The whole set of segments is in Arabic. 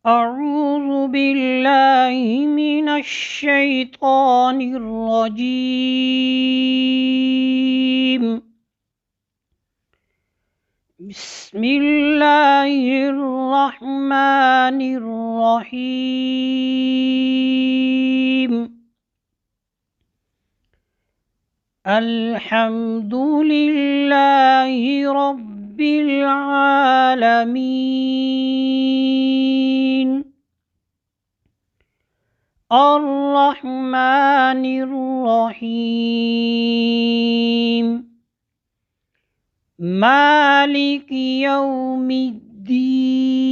أعوذ بالله من الشيطان الرجيم. بسم الله الرحمن الرحيم. الحمد لله رب العالمين الرحمن الرحيم مالك يوم الدين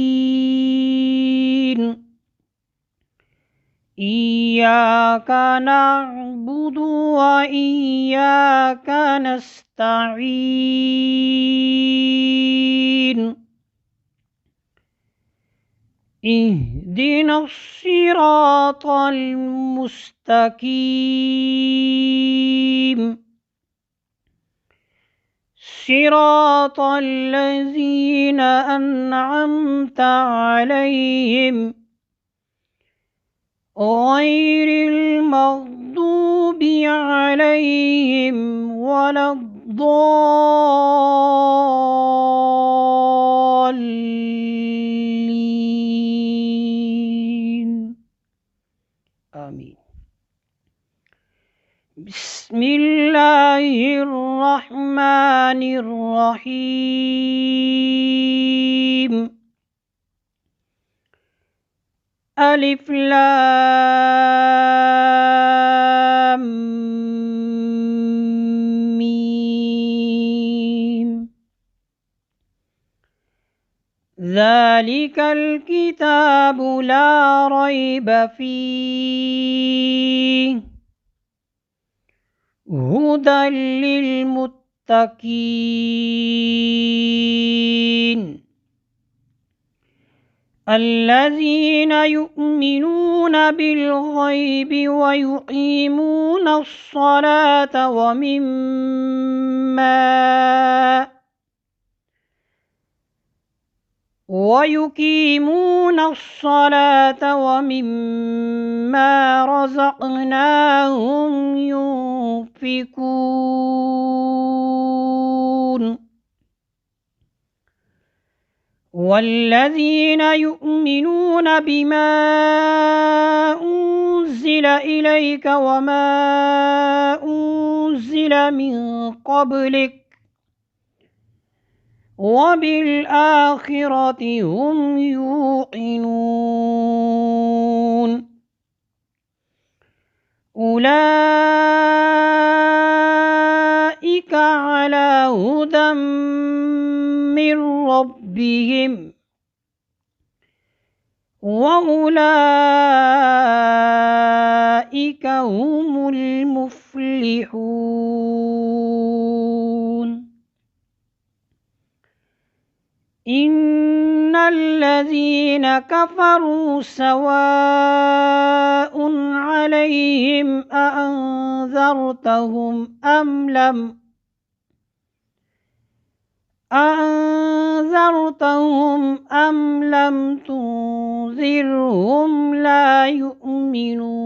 إياك نعبد وإياك نستعين اهدنا الصراط المستقيم صراط الذين أنعمت عليهم غير المغضوب عليهم ولا الضالين آمين. بسم الله الرحمن الرحيم ألف لام ميم ذلك الكتاب لا ريب فيه هدى للمتقين الذين يؤمنون بالغيب ويقيمون الصلاة ومما رزقناهم ينفقون والذين يؤمنون بما أنزل إليك وما أنزل من قبلك وبالآخرة هم يوقنون أولئك على هدى من ربهم وأولئك هم المفلحون إن الذين كفروا سواء عليهم أأنذرتهم أم لم تنذرهم لا يؤمنون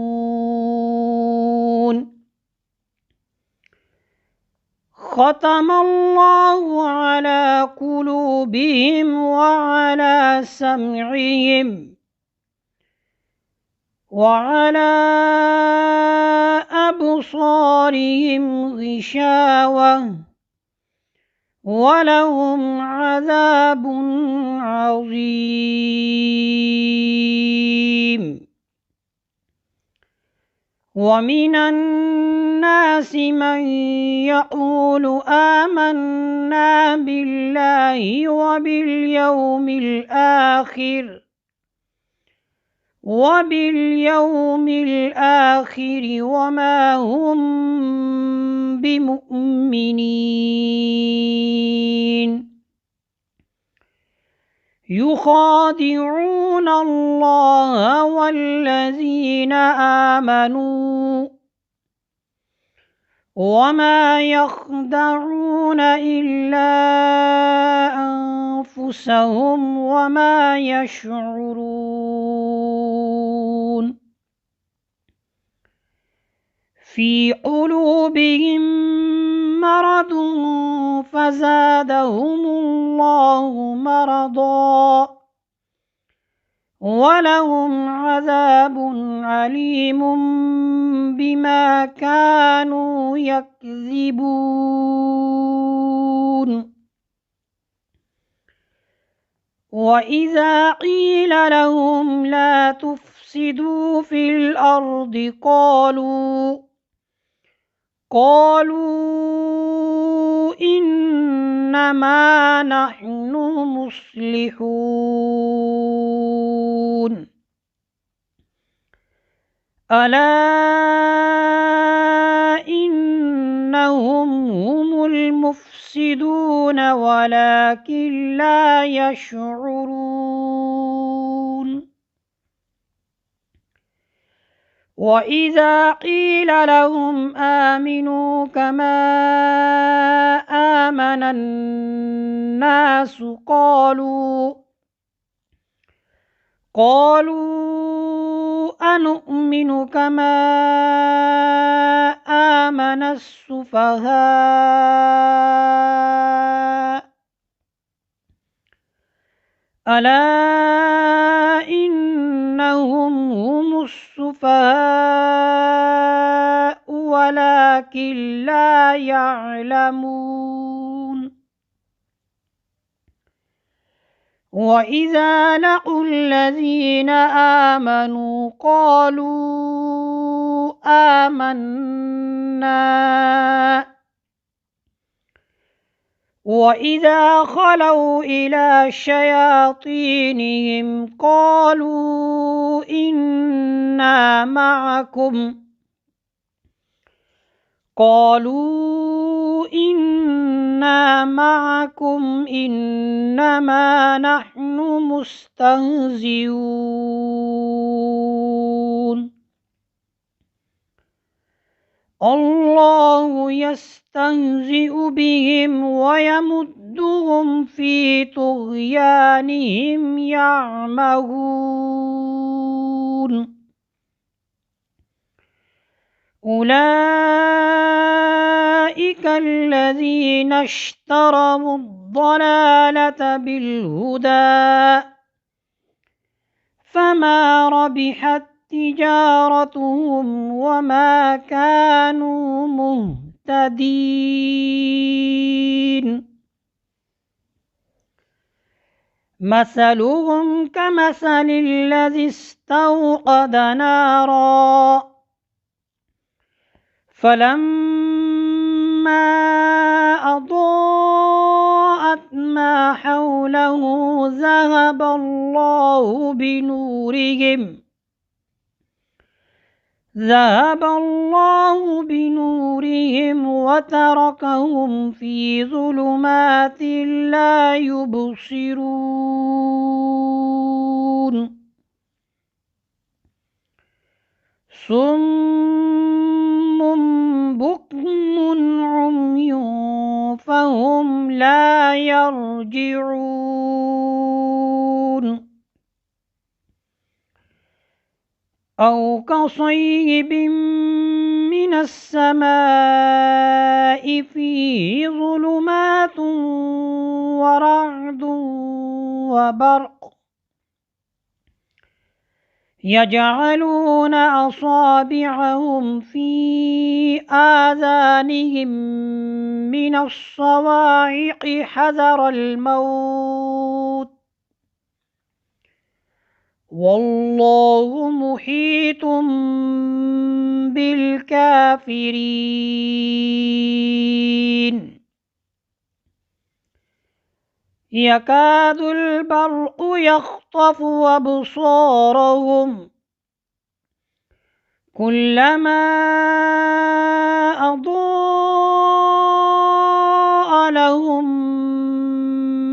ختم الله على قلوبهم وعلى سمعهم وعلى أبصارهم غشاوة ولهم عذاب عظيم ومن الناس من يقول آمنا بالله وباليوم الآخر وما هم بمؤمنين يخادعون الله والذين آمنوا وما يخدعون إلا أنفسهم وما يشعرون في قلوبهم مرض فزادهم الله مرضا ولهم عذاب عليم بما كانوا يكذبون. وإذا قيل لهم لا تفسدوا في الأرض قالوا إنما نحن مصلحون. ألا إنهم هم المفسدون ولكن لا يشعرون. وإذا قيل لهم آمنوا كما آمن الناس قالوا أنؤمن كما آمن السفهاء ألا إنهم هم السفهاء ولكن لا يعلمون. وإذا لقوا الذين آمنوا قالوا آمنا وإذا خلوا إلى شياطينهم قالوا إنا معكم إنما نحن مستهزئون. الله يستهزئ بهم ويمدهم في طغيانهم يعمهون. أولئك الذين اشتروا الضلالة بالهدى فما ربحت تجارتهم وما كانوا مهتدين. مثلهم كمثل الذي استوقد نارا فلما أضاءت ما حوله ذهب الله بنورهم وتركهم في ظلمات لا يبصرون. صم بكم عمي فهم لا يرجعون. أو كصيب من السماء فيه ظلمات ورعد وبرق يجعلون أصابعهم في آذانهم من الصواعق حذر الموت والله محيط بالكافرين. يكاد البرق يخطف أبصارهم كلما أضاء لهم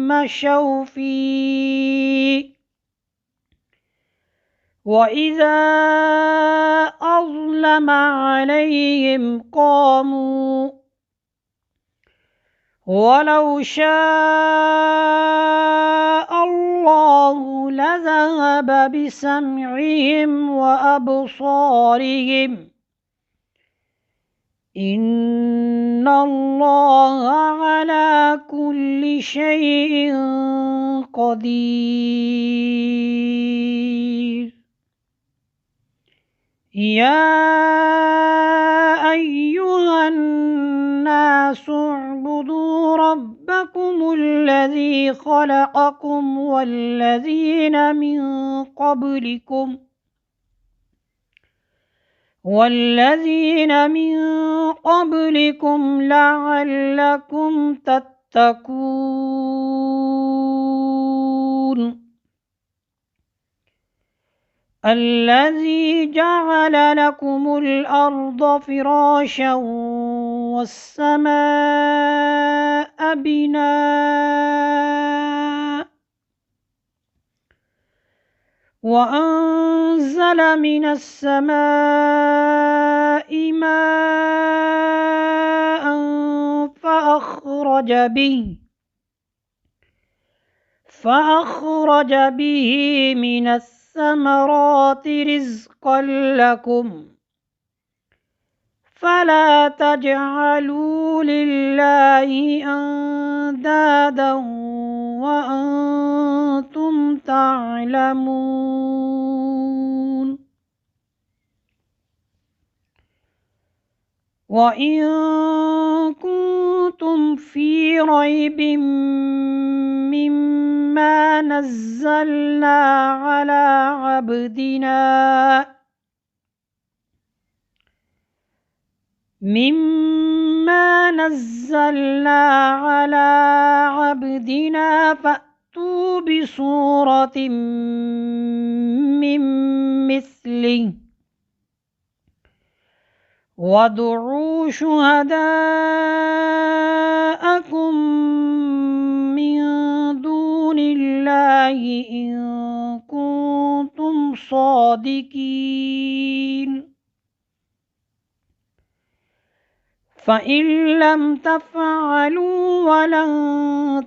مشوا فيه وإذا أظلم عليهم قاموا ولو شاء الله لذهب بسمعهم وأبصارهم إن الله على كل شيء قدير. يا أيها الناس اعبدوا ربكم الذي خلقكم والذين من قبلكم لعلكم تتقون. الذي جعل لكم الأرض فراشا والسماء بناء وأنزل من السماء ماء فأخرج به من الثمرات رزقا لكم فلا تجعلوا لله أندادا وأنتم تعلمون. وإن كنتم في ريب مما نزلنا على عبدنا فأتوا بسورة من مثله وادعوا شهداءكم من دون الله إن كنتم صادقين. فإن لم تفعلوا ولن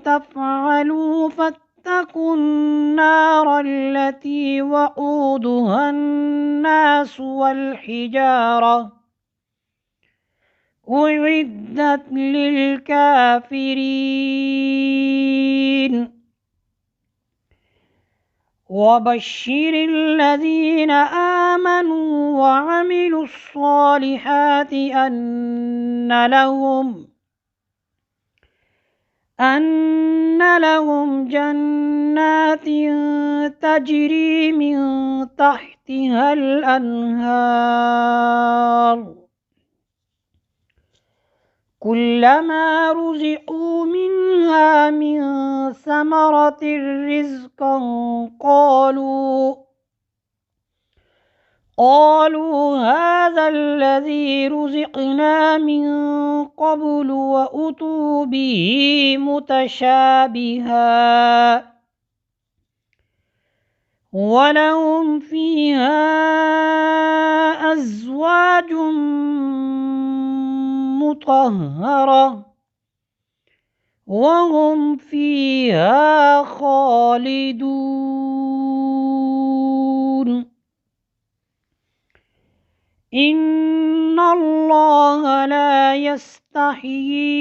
تفعلوا فاتقوا النار التي وقودها الناس والحجارة أعدت للكافرين. وبشر الذين آمنوا وعملوا الصالحات أن لهم جنات تجري من تحتها الأنهار كلما رزقوا منها من ثمرة رزقا قالوا هذا الذي رزقنا من قبل وأتوا به متشابها ولهم فيها أزواج مطهرة وهم فيها خالدون. إن الله لا يستحيي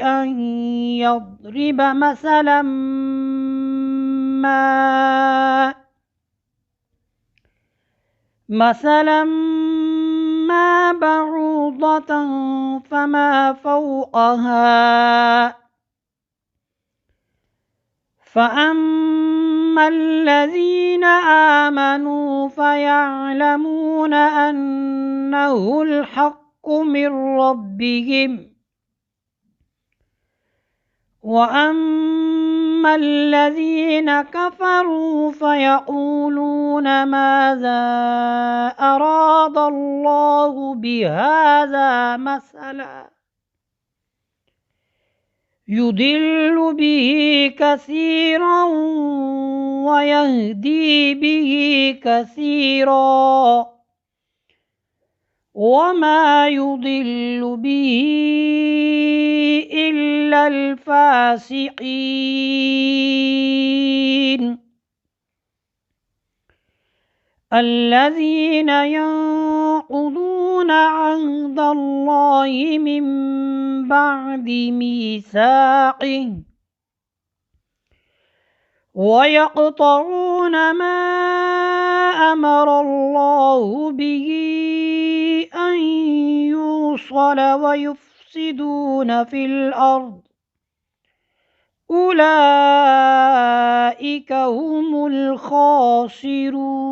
أن يضرب مثلا ما بعوضة فما فوقها فأما الذين آمنوا فيعلمون أنه الحق من ربهم وأما الذين كفروا فيقولون ماذا أراد الله بهذا مثلا يضل به كثيرا ويهدي به كثيرا وما يضل به إلا الفاسقين الذين ينقضون ينقضون عهد الله من بعد ميثاقه ويقطعون ما أمر الله به أن يوصل ويفسدون في الأرض أولئك هم الخاسرون.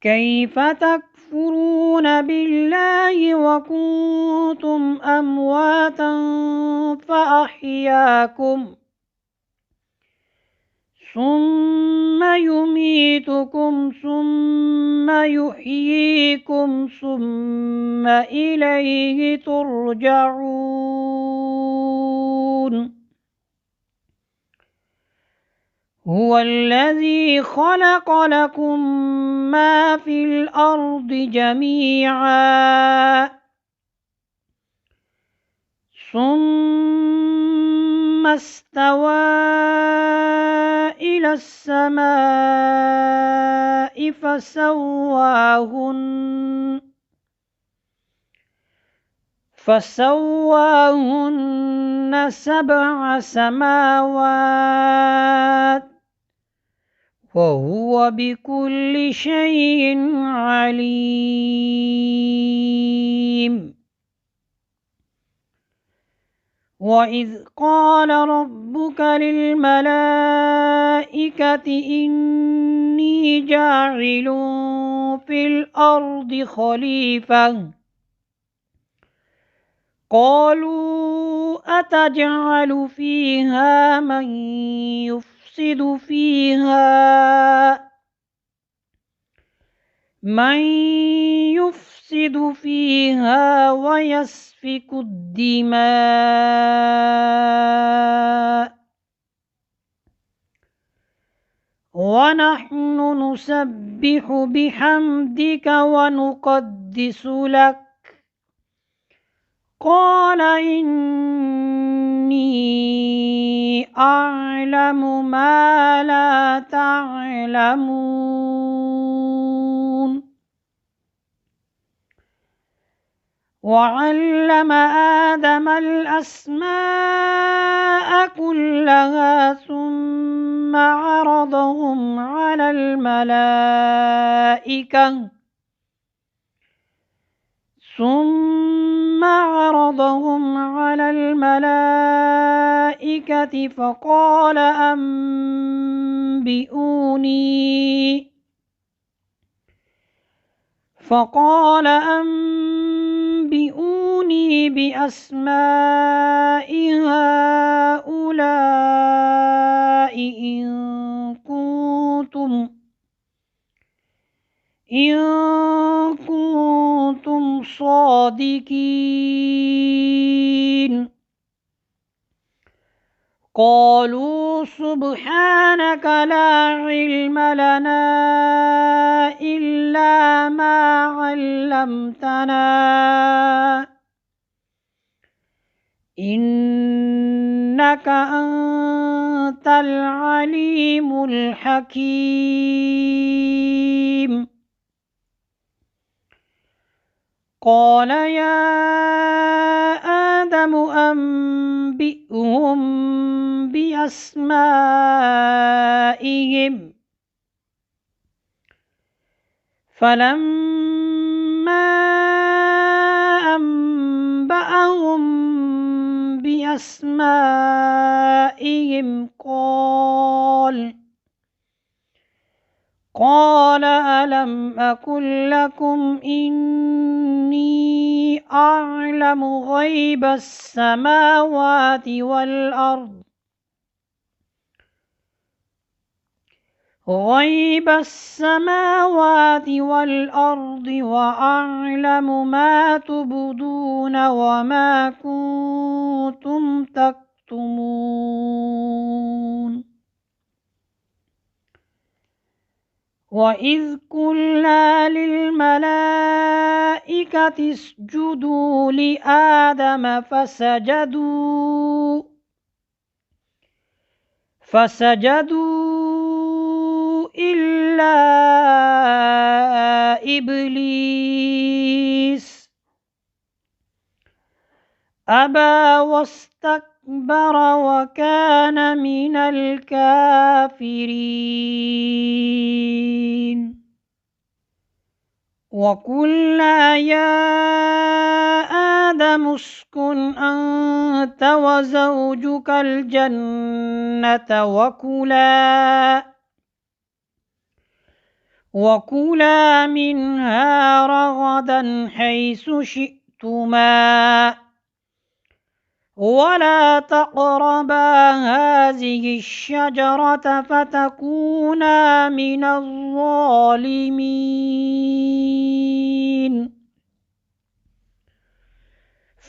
كيف تكفرون بالله وكنتم أمواتا فأحياكم ثم يميتكم ثم يحييكم ثم إليه ترجعون. هو الذي خلق لكم ما في الأرض جميعا ثم استوى إلى السماء فسواهن سبع سماوات وهو بكل شيء عليم. وإذ قال ربك للملائكة إني جاعل في الأرض خليفة قالوا أتجعل فيها من يفسد فيها ويسفك الدماء ونحن نسبح بحمدك ونقدس لك قال إني أعلم ما لا تعلمون. وعلم آدم الأسماء كلها ثم عرضهم على الملائكة فقال أنبئوني بأسماء هؤلاء إن كنتم صادقين. قالوا سبحانك لا علم لنا إلا ما علمتنا إنك أنت العليم الحكيم. قال يا آدم أنبئهم بأسمائهم فلما أنبأهم بأسمائهم قال ألم أقل لكم إني أعلم غيب السماوات والأرض وأعلم ما تبدون وما كنتم تكتمون. وإذ قلنا للملائكة اسجدوا لآدم فسجدوا إلا إلا إبليس أبى واستكبر وكان من الكافرين وقلنا يا آدم اسكن أنت وزوجك الجنة وكلا منها رغدا حيث شئتما ولا تقربا هذه الشجرة فتكونا من الظالمين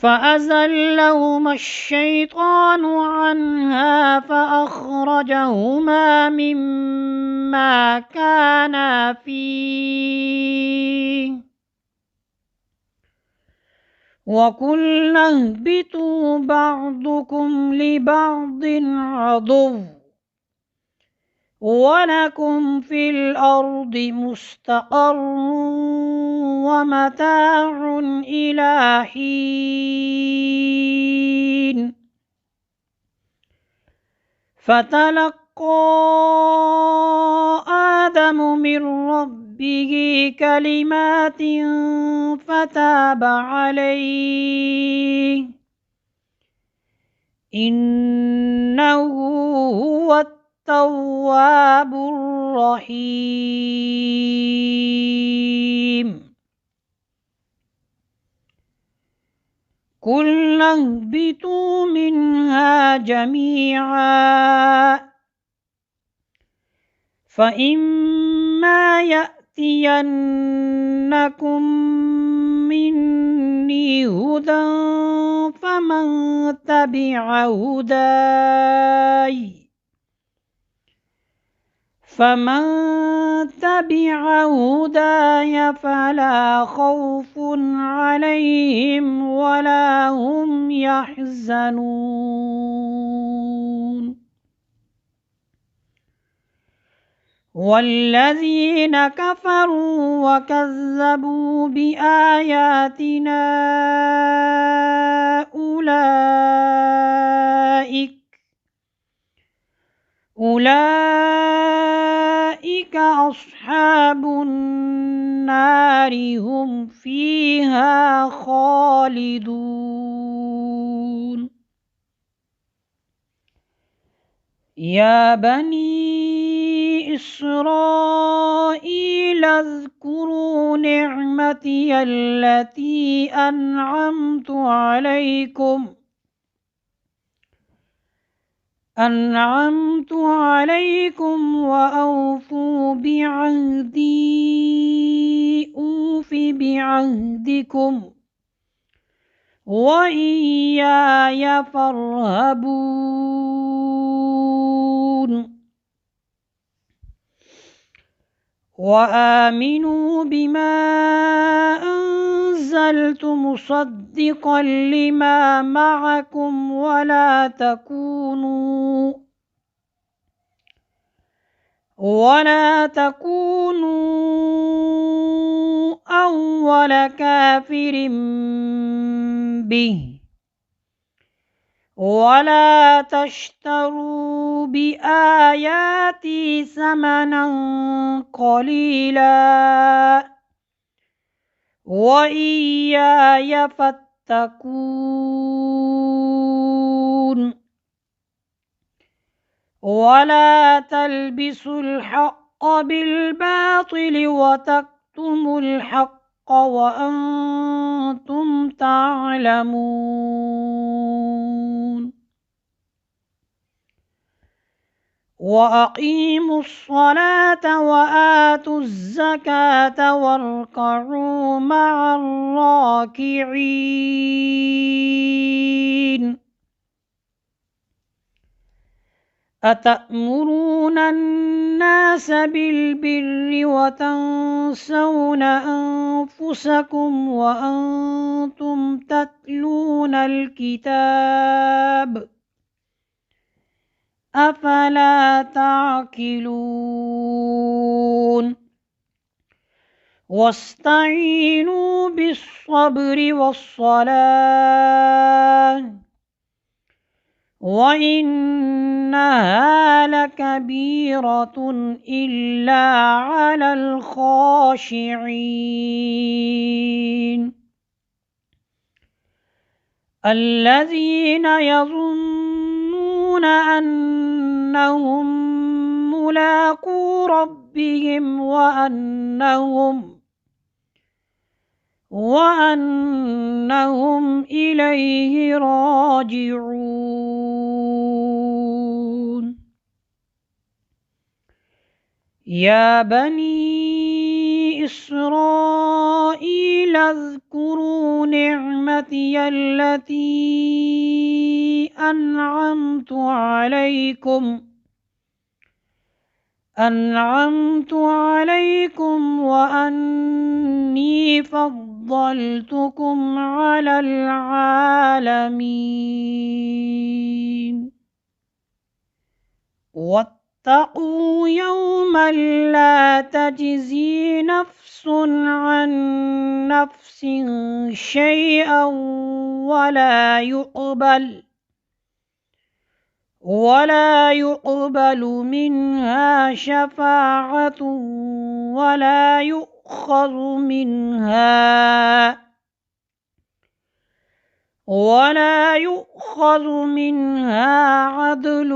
فأزلهما الشيطان عنها فأخرجهما مما كانا فيه وقلنا اهبطوا بعضكم لبعض عدو ولكم في الأرض مستقر ومتاع إلى حين فتلقى آدم من ربه كلمات فتاب عليه إنه هو التواب الرحيم قلنا اهبطوا منها جميعا فإما يأتينكم مني هدى فمن تبع هداي فلا خوف عليهم ولا هم يحزنون والذين كفروا وكذبوا بآياتنا أولئك أصحاب النار هم فيها خالدون يا بني إسرائيل اذكروا نعمتي التي أنعمت عليكم وأوفوا بعهدي أوف بعهدكم وإياي فارهبون وآمنوا بما أنزلت مصدقا لما معكم ولا تكونوا أول كافر به ولا تشتروا بآياتي ثمنا قليلا وإياي فاتقون ولا تلبسوا الحق بالباطل وتكتموا الحق وأنتم تعلمون وأقيموا الصلاة وآتوا الزكاة واركعوا مع الراكعين أتأمرون الناس بالبر وتنسون أنفسكم وأنتم تتلون الكتاب أفلا تعقلون واستعينوا بالصبر والصلاة وإنها لكبيرة إلا على الخاشعين الذين يظنون أنهم ملاقو ربهم وأنهم إليه راجعون يا بني إسرائيل اذكروا نعمتي التي أنعمت عليكم وأني فضلتكم على العالمين واتقوا يوما لا تجزي نفس عن نفس شيئا ولا يقبل منها شفاعة ولا يؤخذ منها عدل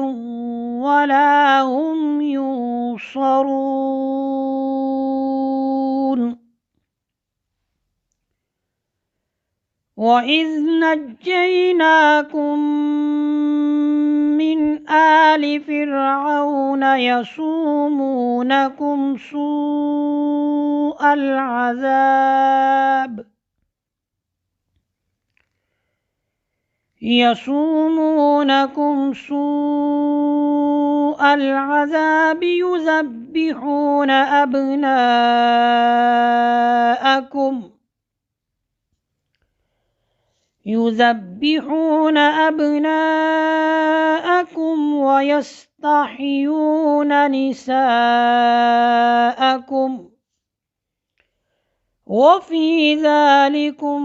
ولا هم ينصرون وإذ نجيناكم من آل فرعون يسومونكم سوء العذاب يذبحون أبناءكم ويستحيون نساءكم وفي ذلكم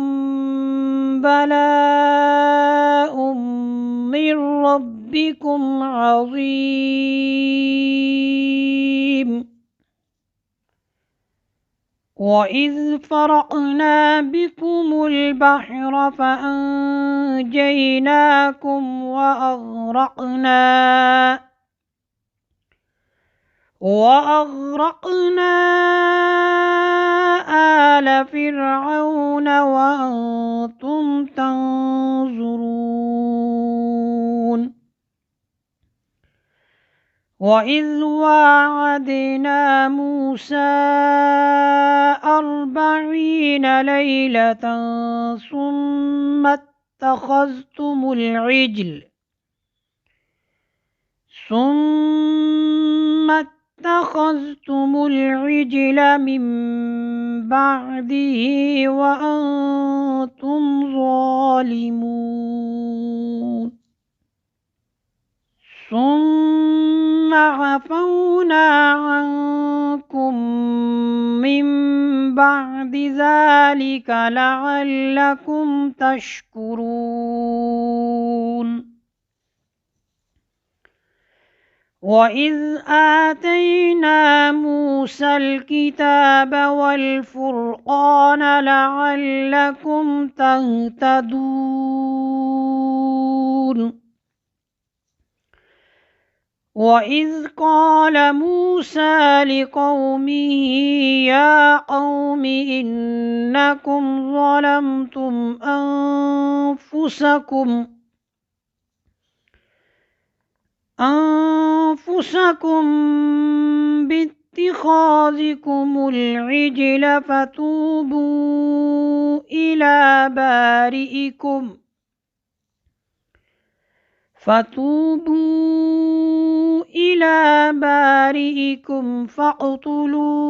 بلاء من ربكم عظيم وإذ فرقنا بكم البحر فأنجيناكم وأغرقنا آل فرعون وأنتم تنظرون وإذ واعدنا موسى 40 ليلة ثم اتخذتم العجل من بعده وأنتم ظالمون ثم عفونا عنكم من بعد ذلك لعلكم تشكرون وإذ آتينا موسى الكتاب والفرقان لعلكم تهتدون وإذ قال موسى لقومه يا قوم إنكم ظلمتم أنفسكم باتخاذكم العجل فتوبوا إلى بارئكم فاقتلوا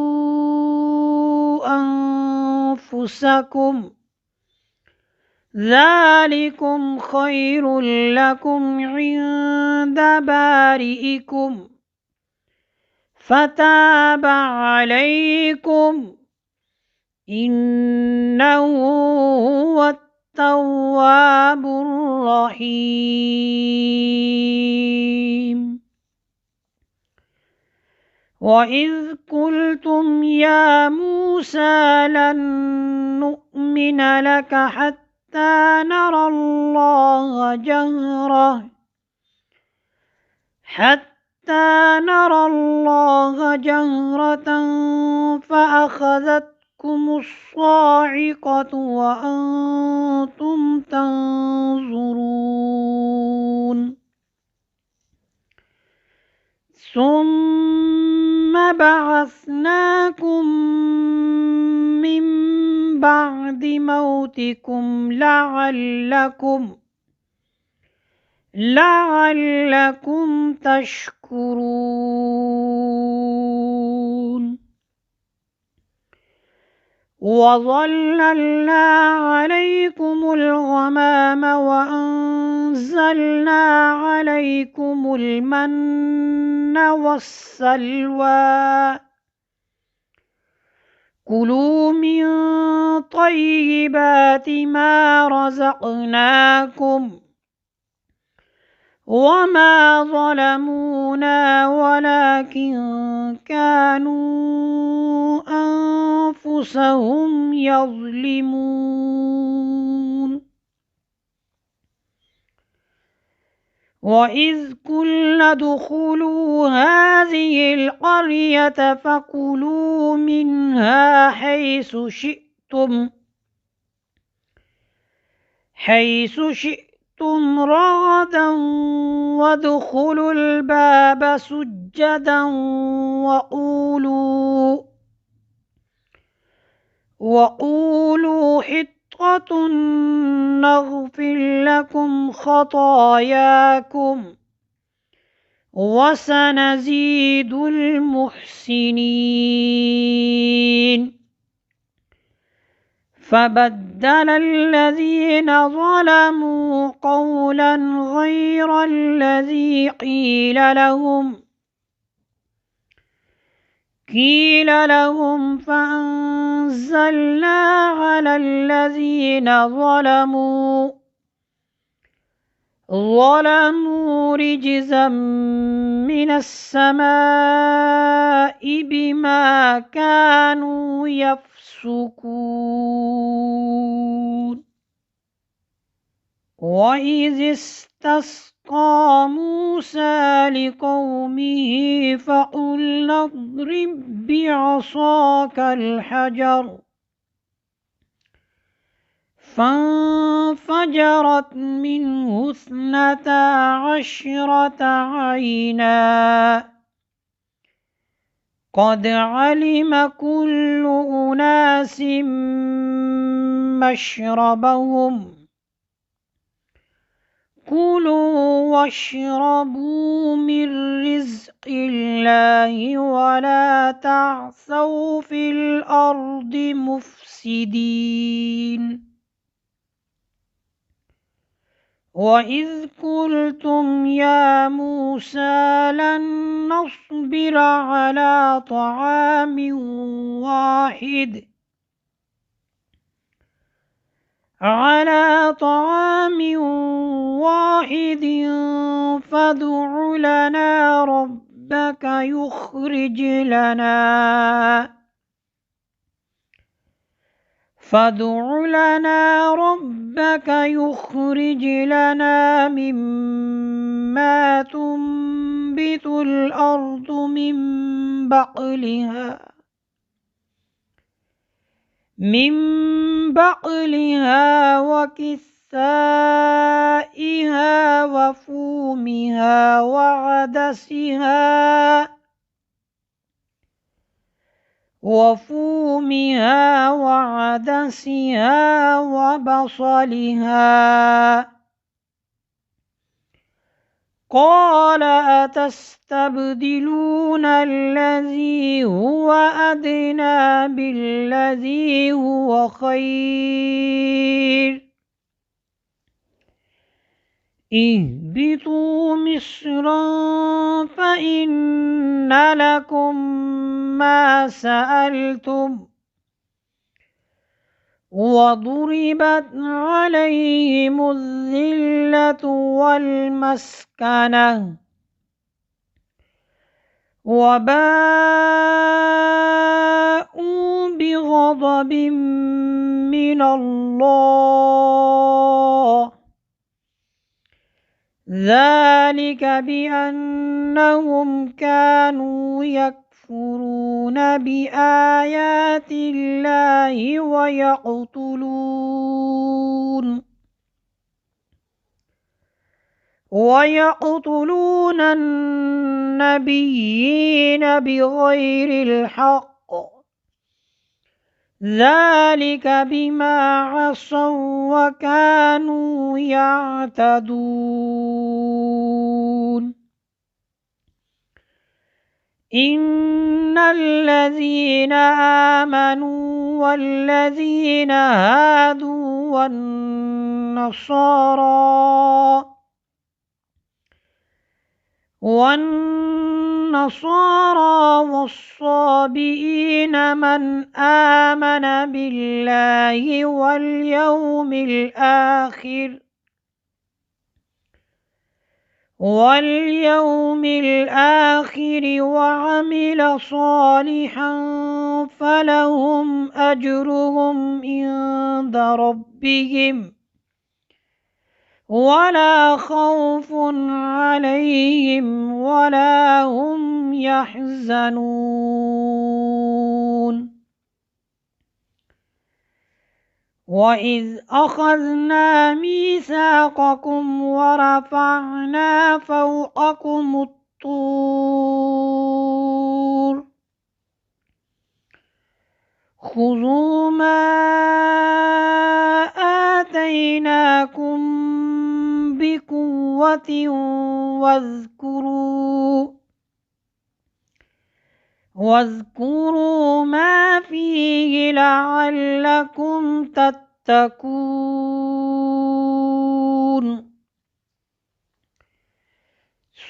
أنفسكم ذلكم خير لكم عند بارئكم فتاب عليكم إنه هو التواب الرحيم. وإذ قلتم يا موسى لن نؤمن لك حتى نرى الله جهرة فأخذتكم الصاعقة وأنتم تنظرون ثم بعثناكم من بعد موتكم لعلكم تشكرون وظللنا عليكم الغمام وأنزلنا عليكم المن والسلوى كلوا من طيبات ما رزقناكم وما ظلمونا ولكن كانوا أنفسهم يظلمون وإذ قلنا ادخلوا هذه القرية فكلوا منها حيث شئتم رغدا وادخلوا الباب سجدا وقولوا حطة نغفر لكم خطاياكم وسنزيد المحسنين فبدل الذين ظلموا قولا غير الذي قيل لهم فأنزلنا على الذين ظلموا رجزا من السماء بما كانوا يفسقون وإذ استسقى موسى لقومه فقلنا اضرب بعصاك الحجر فانفجرت منه 12 عينا قد علم كل أناس مشربهم كلوا واشربوا من رزق الله ولا تعثوا في الأرض مفسدين وإذ قلتم يا موسى لن نصبر على طعام واحد فادع لنا ربك يخرج لنا مما تنبت الأرض من بقلها وكثائها وفومها وعدسها وبصلها قال أتستبدلون الذي هو أدنى بالذي هو خير اهبطوا مصرا فإن لكم ما سألتم وضربت عليهم الذلة والمسكنة وباءوا بغضب من الله ذلك بأنهم كانوا يكفرون بآيات الله ويقتلون النبيين بغير الحق ذلك بما عصوا وكانوا يعتدون إن الذين آمنوا والذين هادوا والنصارى والصابئين من آمن بالله واليوم الآخر وعمل صالحا فلهم أجرهم عند ربهم ولا خوف عليهم ولا هم يحزنون وإذ أخذنا ميثاقكم ورفعنا فوقكم الطور خذوا ما آتيناكم بقوة واذكروا ما فيه لعلكم تتقون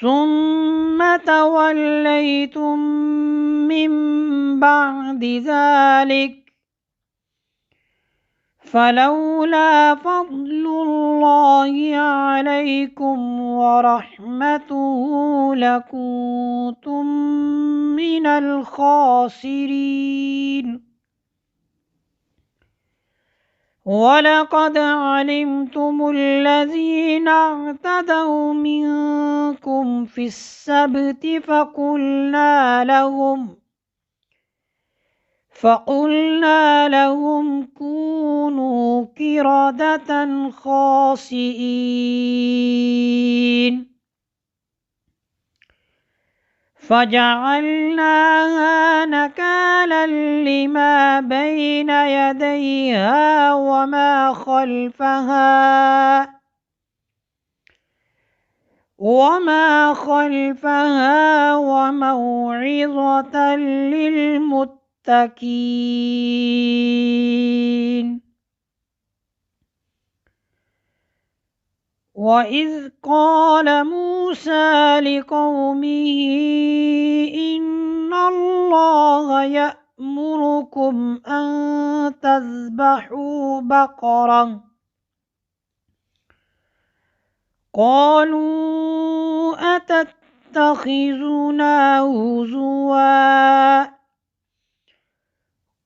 ثم توليتم من بعد ذلك فلولا فضل الله عليكم ورحمته لكنتم من الخاسرين ولقد علمتم الذين اعتدوا منكم في السبت فقلنا لهم كونوا قردة خاسئين فجعلناها نكالا لما بين يديها وما خلفها وموعظة للمتقين وإذ قال موسى لقومه إن الله يأمركم أن تذبحوا بقرة قالوا أتتخذنا هزوا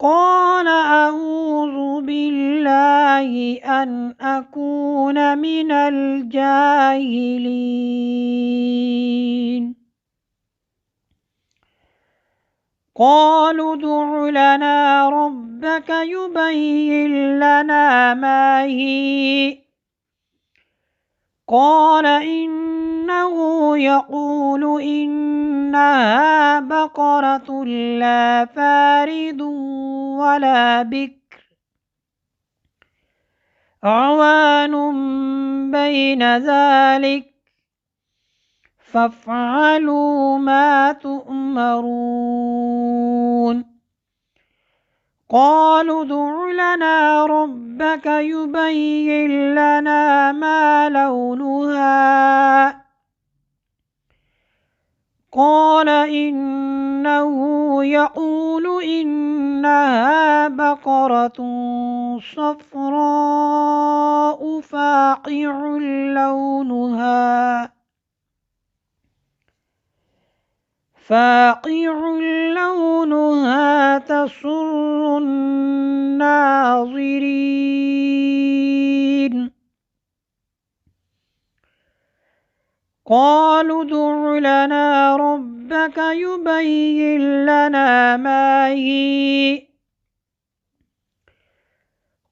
قال أعوذ بالله أن أكون من الجاهلين قالوا ادع لنا ربك يبين لنا ما هي قال إنه يقول إنها بقرة لا فارض ولا بكر عوان بين ذلك فافعلوا ما تؤمرون قالوا ادع لنا ربك يبين لنا ما لونها قال إنه يقول إنها بقرة صفراء فاقع لونها تسر الناظرين قالوا ادع لنا ربك يبين لنا ما هي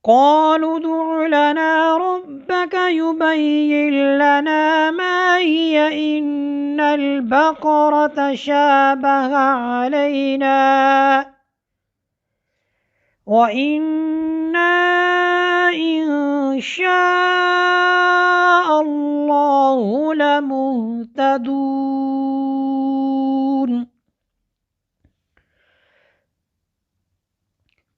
قالوا ادع لنا ربك يبين لنا ما هي إن البقرة شابه علينا وإنا إن شاء الله لمهتدون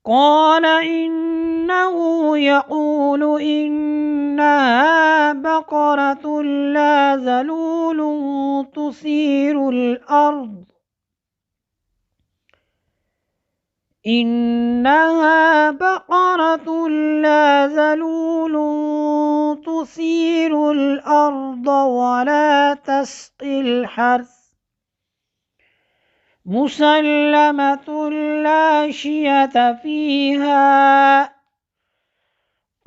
قال إنه يقول إنها بقرة لا ذلول تثير الأرض إنها بقرة لا ذلول تثير الأرض ولا تسقي الحرث مسلمة لا شية فيها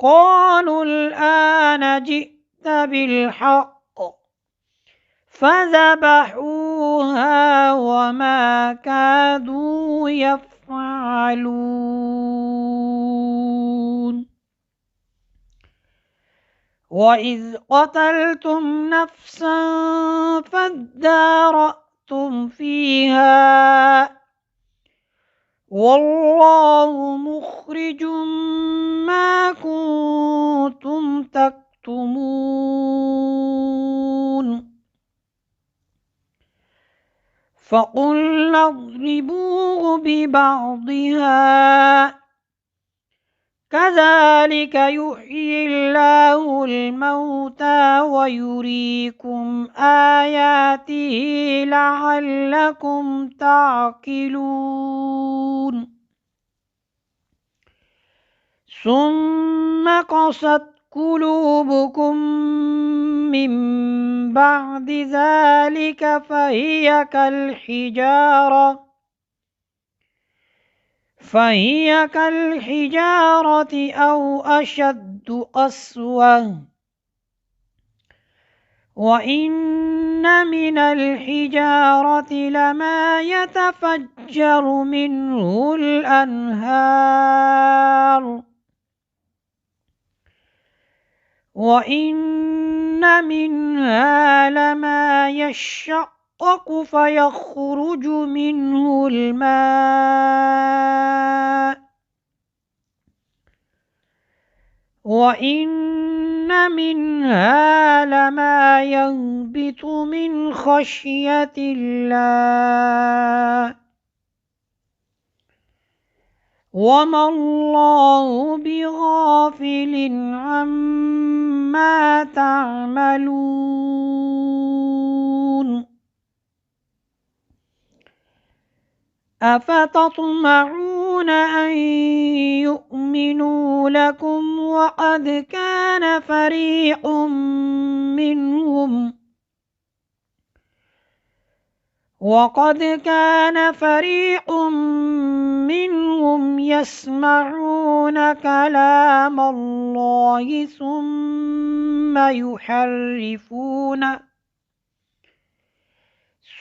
قالوا الآن جئت بالحق فذبحوها وما كادوا يفعلون وإذ قتلتم نفسا فادارأتم فيها والله مخرج ما كنتم تكتمون فقلنا اضربوه ببعضها كذلك يحيي الله الموتى ويريكم آياته لعلكم تعقلون ثم قست قلوبكم من بعد ذلك فهي كالحجارة أو أشد قسوة وإن من الحجارة لما يتفجر منه الأنهار وإن منها لما يشقق فيخرج منه الماء وإن منها لما ينبت من خشية الله وما الله بغافل عما تعملون أفتطمعون أن يؤمنوا لكم وقد كان فريق منهم يسمعون كلام الله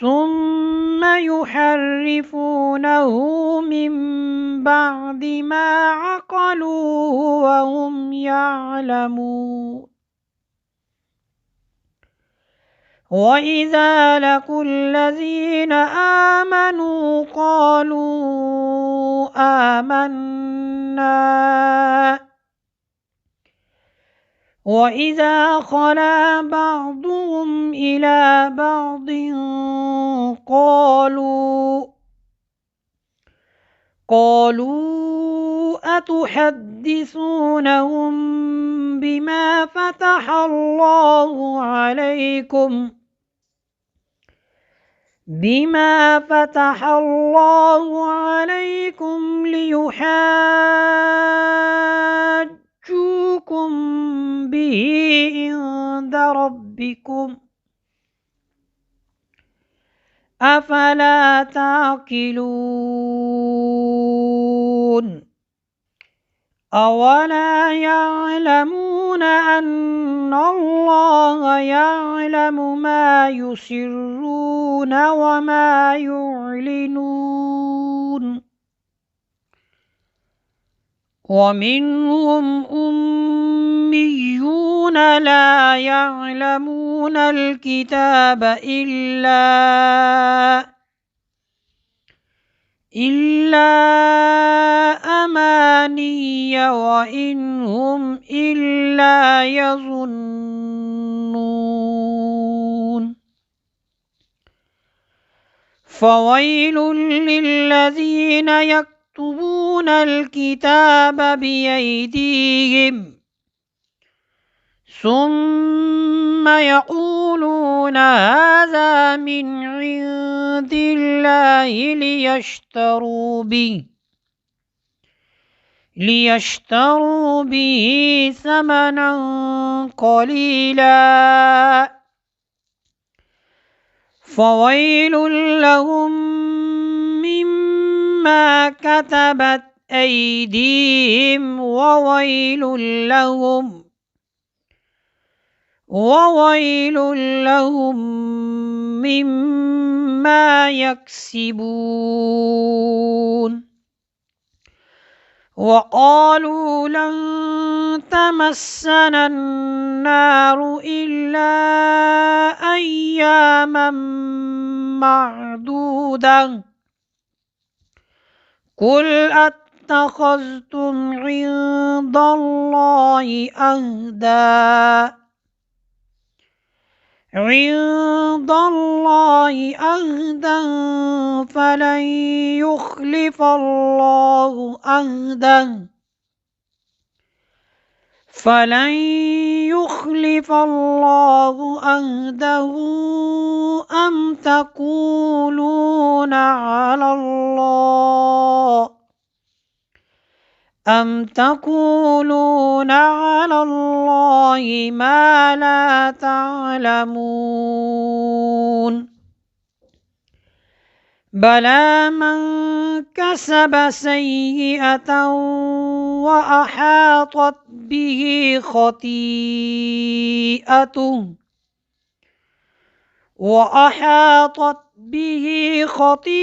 ثم يحرفونه من بعد ما عقلوه وهم يعلمون وإذا لقوا الذين آمنوا قالوا آمنا وإذا خلا بعضهم إلى بعض قالوا أتحدثونهم بما فتح الله عليكم ليحاجوكم به عند ربكم أفلا تعقلون أولا يعلمون أن الله يعلم ما يسرون وما يعلنون ومنهم أميون لا يعلمون الكتاب إلا أماني وإن هم إلا يظنون فويل للذين يكتبون الكتاب بأيديهم ثم يقولون هذا من عند الله ليشتروا به ثمنا قليلا فويل لهم مما كتبت أيديهم وويل لهم مما يكسبون وقالوا لن تمسنا النار إلا أياما معدودة قل أتخذتم عند الله أهدا فلن يخلف الله أهده أم تقولون على الله ما لا تعلمون بلى من كسب سيئة وأحاطت به خطيئته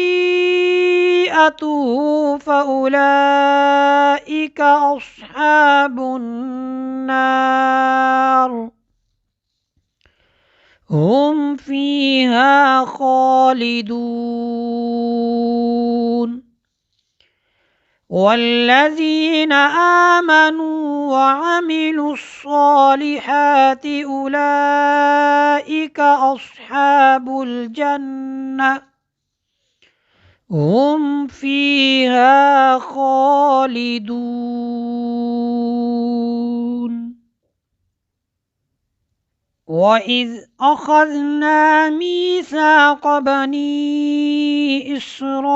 فأولئك أصحاب النار هم فيها خالدون والذين آمنوا وعملوا الصالحات أولئك أصحاب الجنة هم فيها خالدون وإذ أخذنا ميثاق بني إسرائيل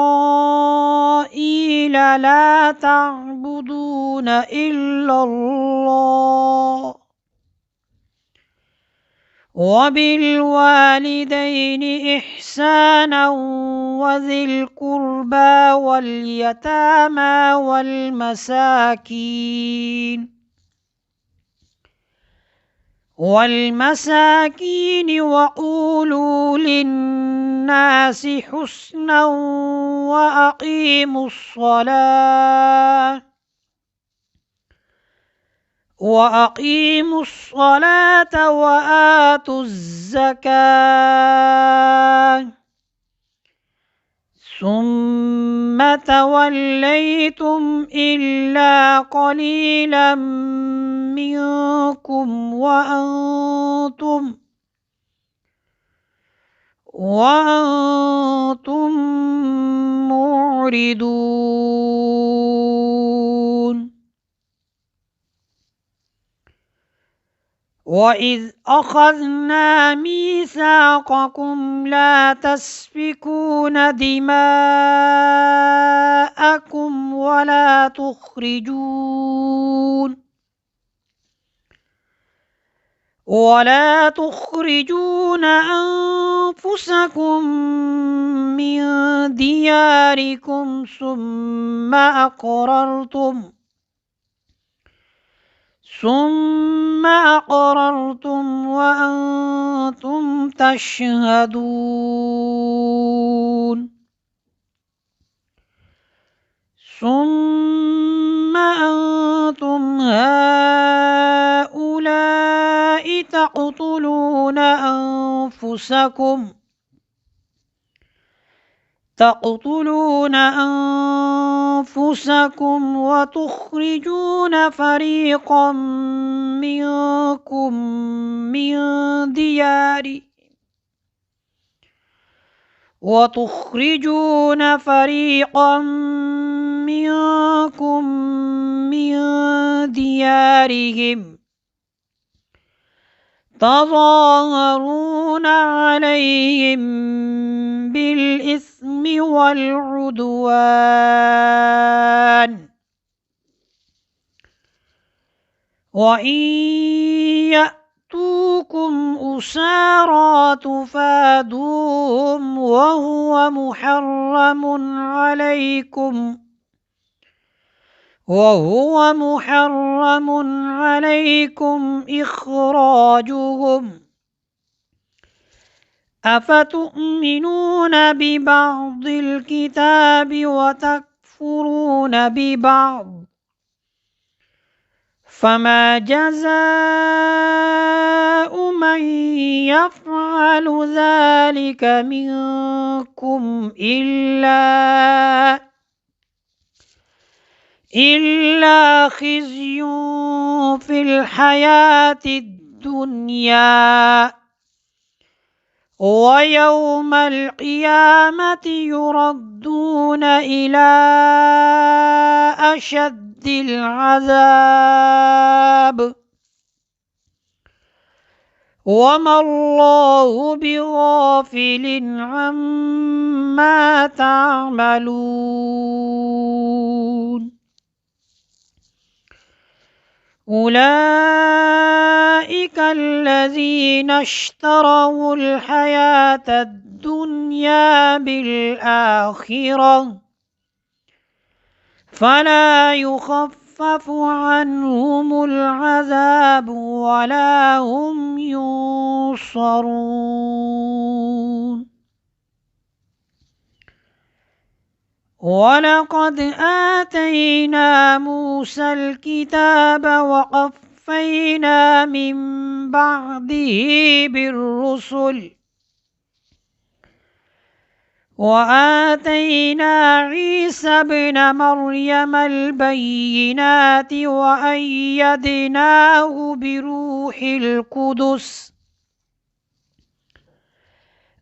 لا تعبدون إلا الله وبالوالدين إحسانا وذي القربى واليتامى والمساكين وقولوا للناس حسنا وأقيموا الصلاة وآتوا الزكاة ثم توليتم إلا قليلا منكم وأنتم معرضون وإذ أخذنا ميثاقكم لا تسفكون دماءكم ولا تخرجون أنفسكم من دياركم ثم أقررتم وأنتم تشهدون ثم أنتم هؤلاء تقتلون أنفسكم وتخرجون فريقا منكم من ديارهم تظاهرون عليهم بالإثم والعدوان وإن يأتوكم أسارى تفادوهم وهو محرم عليكم إخراجهم أفتؤمنون ببعض الكتاب وتكفرون ببعض فما جزاء من يفعل ذلك منكم إلا خزي في الحياة الدنيا ويوم القيامة يردون إلى أشد العذاب وما الله بغافل عما تعملون أولئك الذين اشتروا الحياة الدنيا بالآخرة فلا يخفف عنهم العذاب ولا هم ينصرون ولقد آتينا موسى الكتاب وقفينا من بعده بالرسل وآتينا عيسى ابن مريم البينات وأيدناه بروح القدس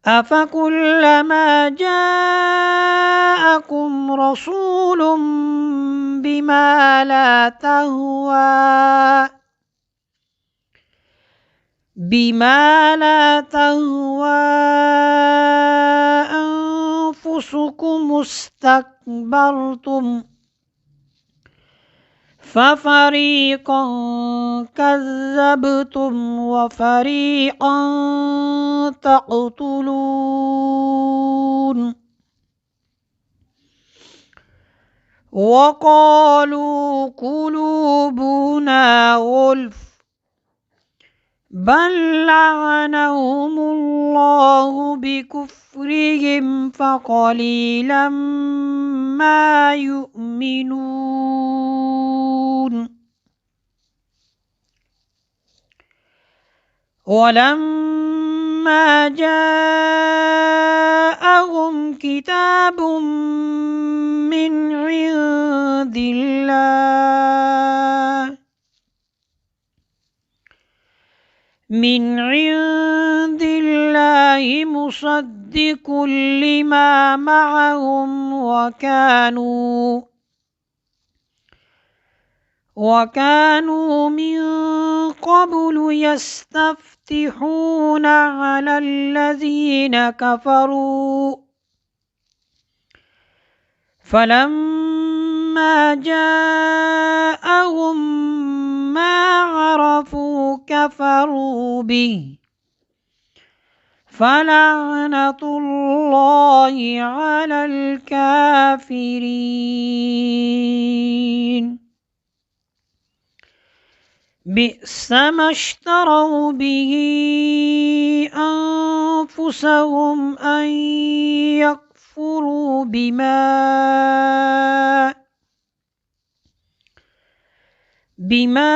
أفكلما جاءكم رسول بما لا تهوى أنفسكم استكبرتم ففريقا كذبتم وفريقا تقتلون وقالوا قلوبنا غلف بل لعنهم الله بكفرهم فقليلا ما يؤمنون ولما جاءهم كتاب من عند الله مصدق لما معهم وكانوا من قبل يستفتحون على الذين كفروا فلما جاءهم ما عرفوا كفروا به فلعنة الله على الكافرين. بئس ما اشتروا به أنفسهم أن يكفروا بما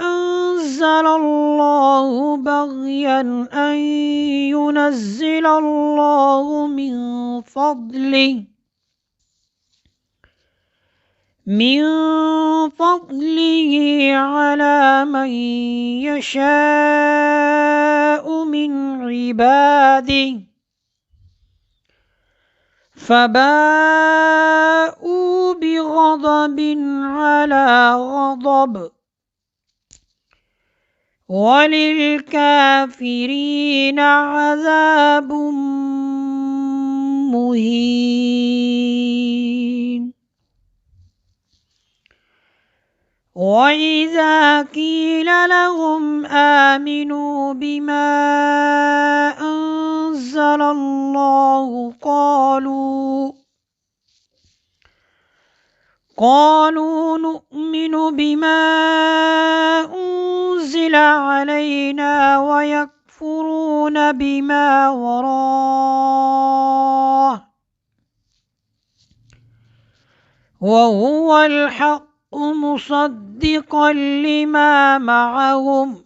أنزل الله بغيا أن ينزل الله من فضله على من يشاء من عباده فباءوا بغضب على غضب وللكافرين عذاب مهين. وإذا قيل لهم آمنوا بما أنزل الله قالوا نؤمن بما أنزل علينا ويكفرون بما وراءه وهو الحق مصدقا لما معهم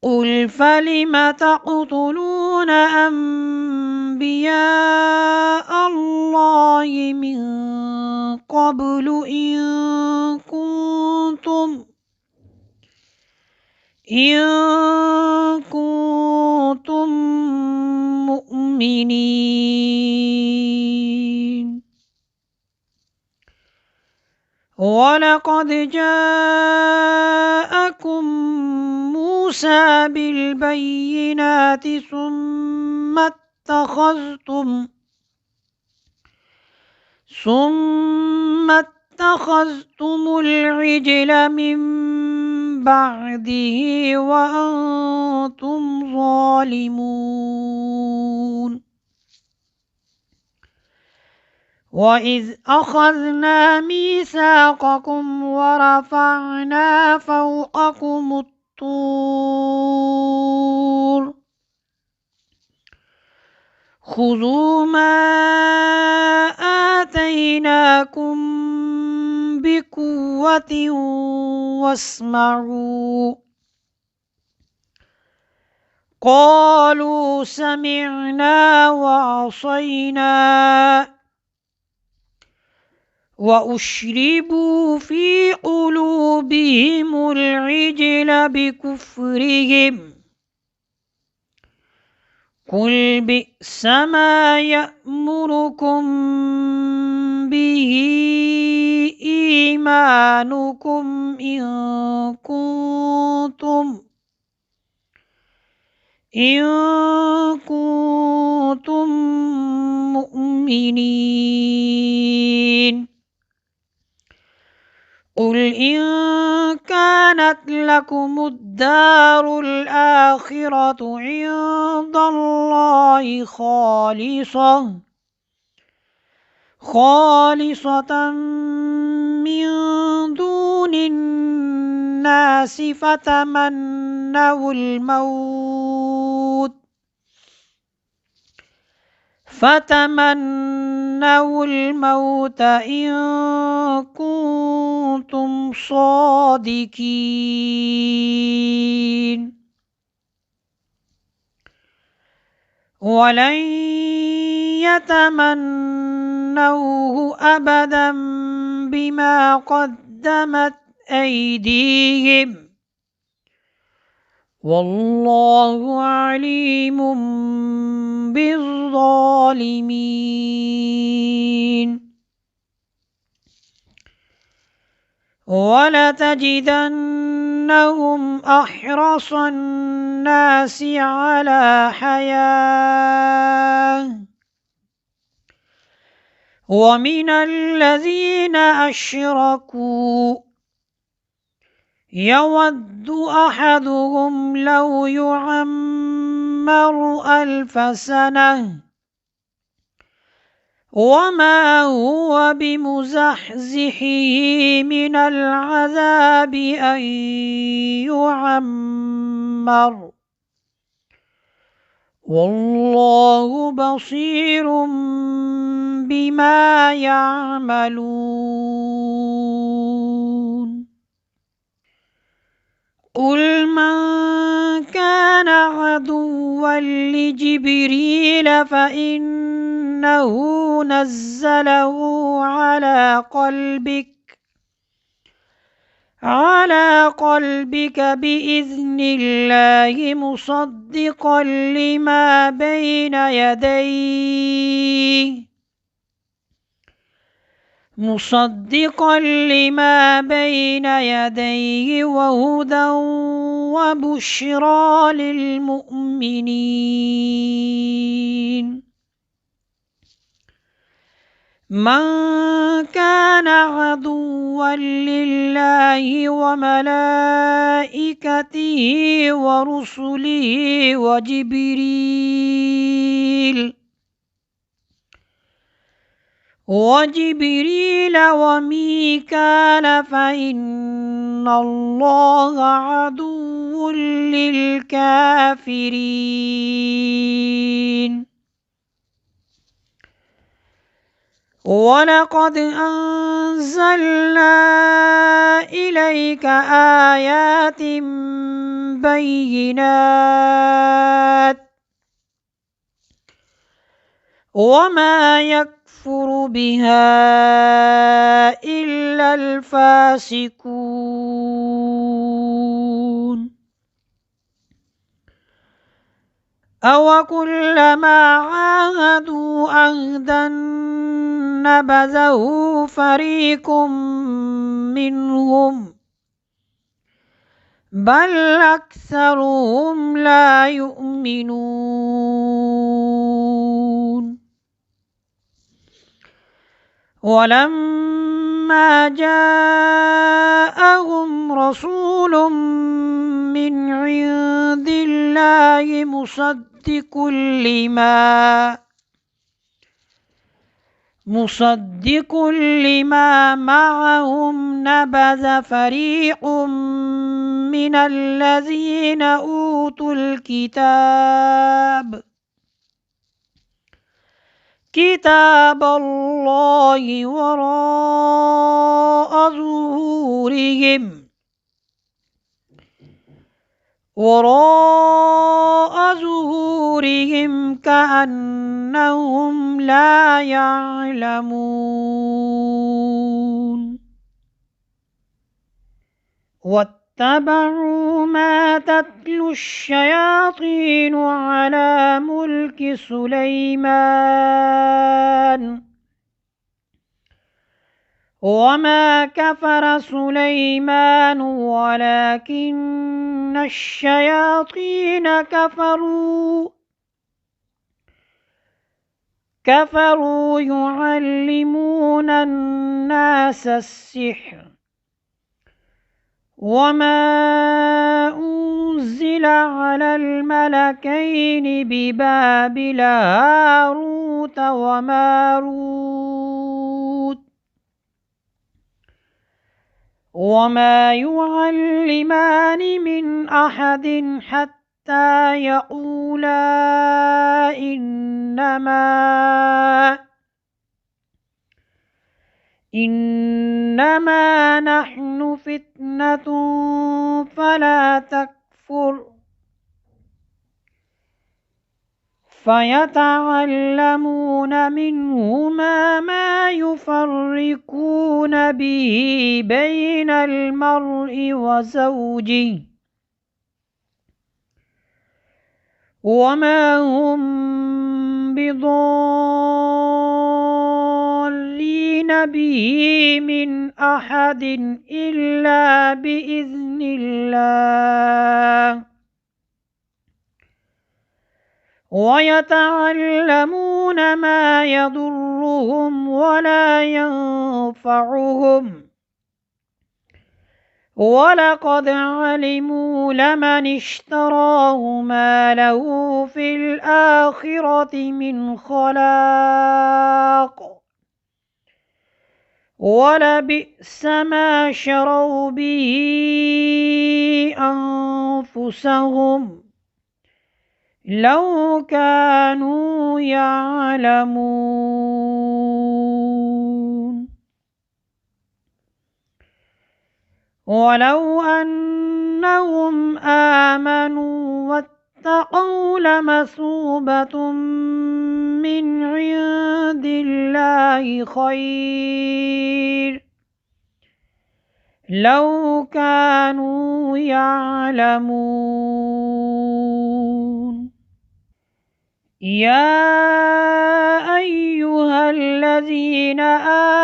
قل فلم تقتلون أنبياء الله من قبل إن كنتم مؤمنين. ولقد جاءكم موسى بالبينات ثم اتخذتم العجل من بعده وأنتم ظالمون. وإذ أخذنا ميثاقكم ورفعنا فوقكم الطور خذوا ما آتيناكم بقوة واسمعوا قالوا سمعنا وعصينا وأشربوا في قلوبهم العجل بكفرهم قل بئس ما يأمركم به إيمانكم إن كنتم مؤمنين. قل إن كانت لكم الدار الآخرة عند الله خالصة من دون الناس فتمنوا الموت إن كنتم صادقين ولن يتمنوه أبدا بما قدمت أيديهم والله عليم بالظالمين. ولتجدنهم أحرص الناس على حياة ومن الذين أشركوا يود أحدهم لو يعمر 1000 سنة وما هو بمزحزحه من العذاب أن يعمر والله بصير بما يعملون قل من كان عدوا لجبريل فإنه نزله على قلبك بإذن الله مصدقا لما بين يديه وهدى وبشرى للمؤمنين من كان عدوا لله وملائكته ورسله وجبريل وميكال فإن الله عدو للكافرين ولقد أنزلنا إليك آيات بينات وما يكفر بها إلا الفاسقون أوكلما عاهدوا عهدا نبذه فريق منهم بل أكثرهم لا يؤمنون ولما جاءهم رسول من عند الله مصدق لما معهم نبذ فريق من الذين أوتوا كتاب الله وراء ظهورهم كأنهم لا يعلمون واتبعوا ما تتلو الشياطين على ملك سليمان وما كفر سليمان ولكن الشياطين كفروا يعلمون الناس السحر وما أنزل على الملكين ببابل هاروت وماروت وما يعلمان من أحد حتى يقولا إنما نحن فتنة فلا تكفر فيتعلمون منهما ما يفرقون به بين المرء وزوجه وما هم بضارين به من أحد إلا بإذن الله ويتعلمون ما يضرهم ولا ينفعهم ولقد علموا لمن اشتراه ما له في الآخرة من خلاق ولبئس ما شروا به أنفسهم لو كانوا يعلمون ولو أنهم آمنوا واتقوا لمثوبة من عند الله خير لو كانوا يعلمون يا أيها الذين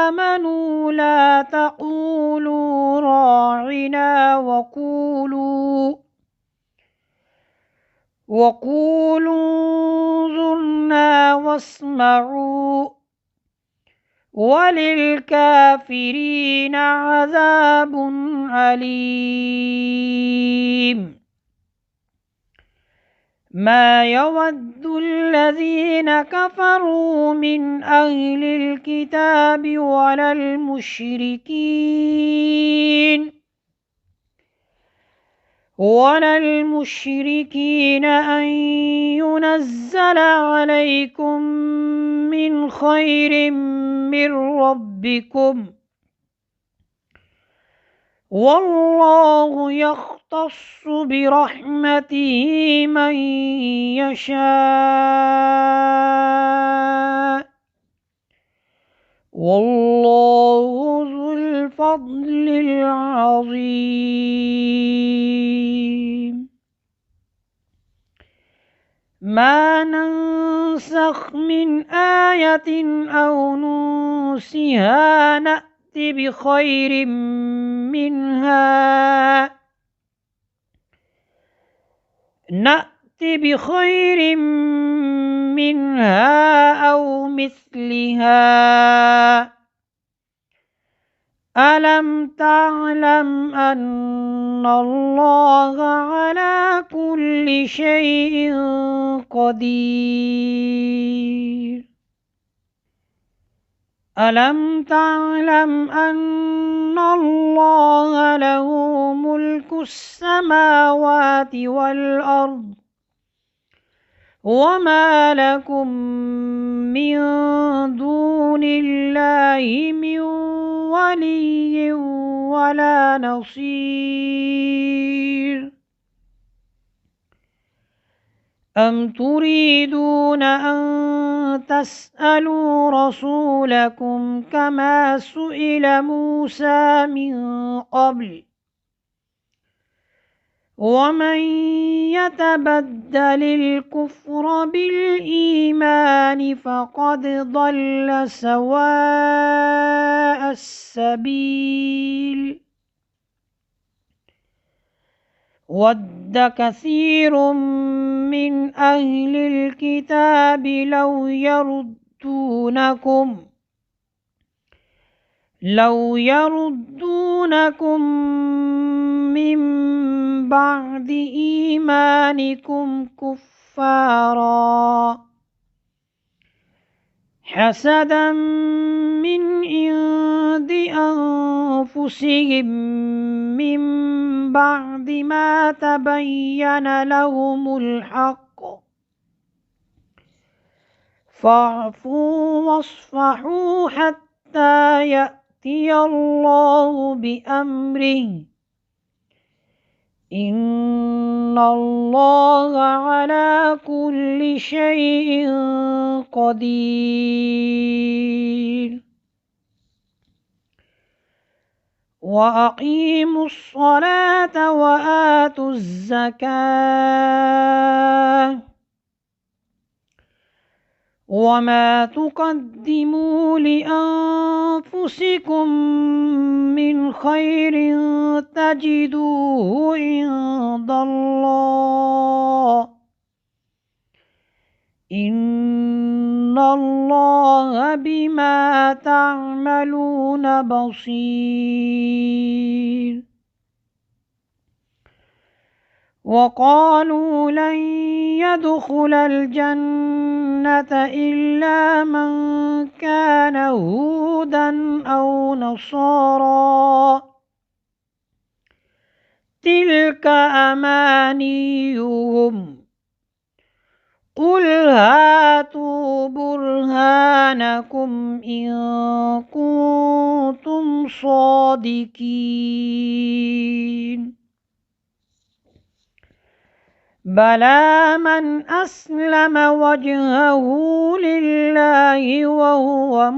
آمنوا لا تقولوا راعنا وقولوا انظرنا واسمعوا وللكافرين عذاب أليم ما يود الذين كفروا من أهل الكتاب ولا المشركين أن ينزل عليكم من خير من ربكم والله يختص برحمته من يشاء والله ذو الفضل العظيم ما ننسخ من آية أو ننسها نأتِ بخير منها أو مثلها ألم تعلم أن الله على كل شيء قدير ألم تعلم أن الله له ملك السماوات والأرض وما لكم من دون الله من ولي ولا نصير أم تريدون أن تسألوا رسولكم كما سئل موسى من قبل ومن يتبدل الكفر بالإيمان فقد ضل سواء السبيل ود كثير من أهل الكتاب لو يردونكم من بعد إيمانكم كفارا حسدا من عند أنفسهم من بعد ما تبين لهم الحق فاعفوا واصفحوا حتى يأتي الله بأمره إن الله على كل شيء قدير وأقيموا الصلاة وآتوا الزكاة وما تقدموا لأنفسكم من خير تجدوه عند الله إن الله بما تعملون بصير. وقالوا لن يدخل الجنة إلا من كان هودا أو نصارى تلك أمانيهم قل هاتوا برهانكم إن كنتم صادقين. بلى من أسلم وجهه لله وهو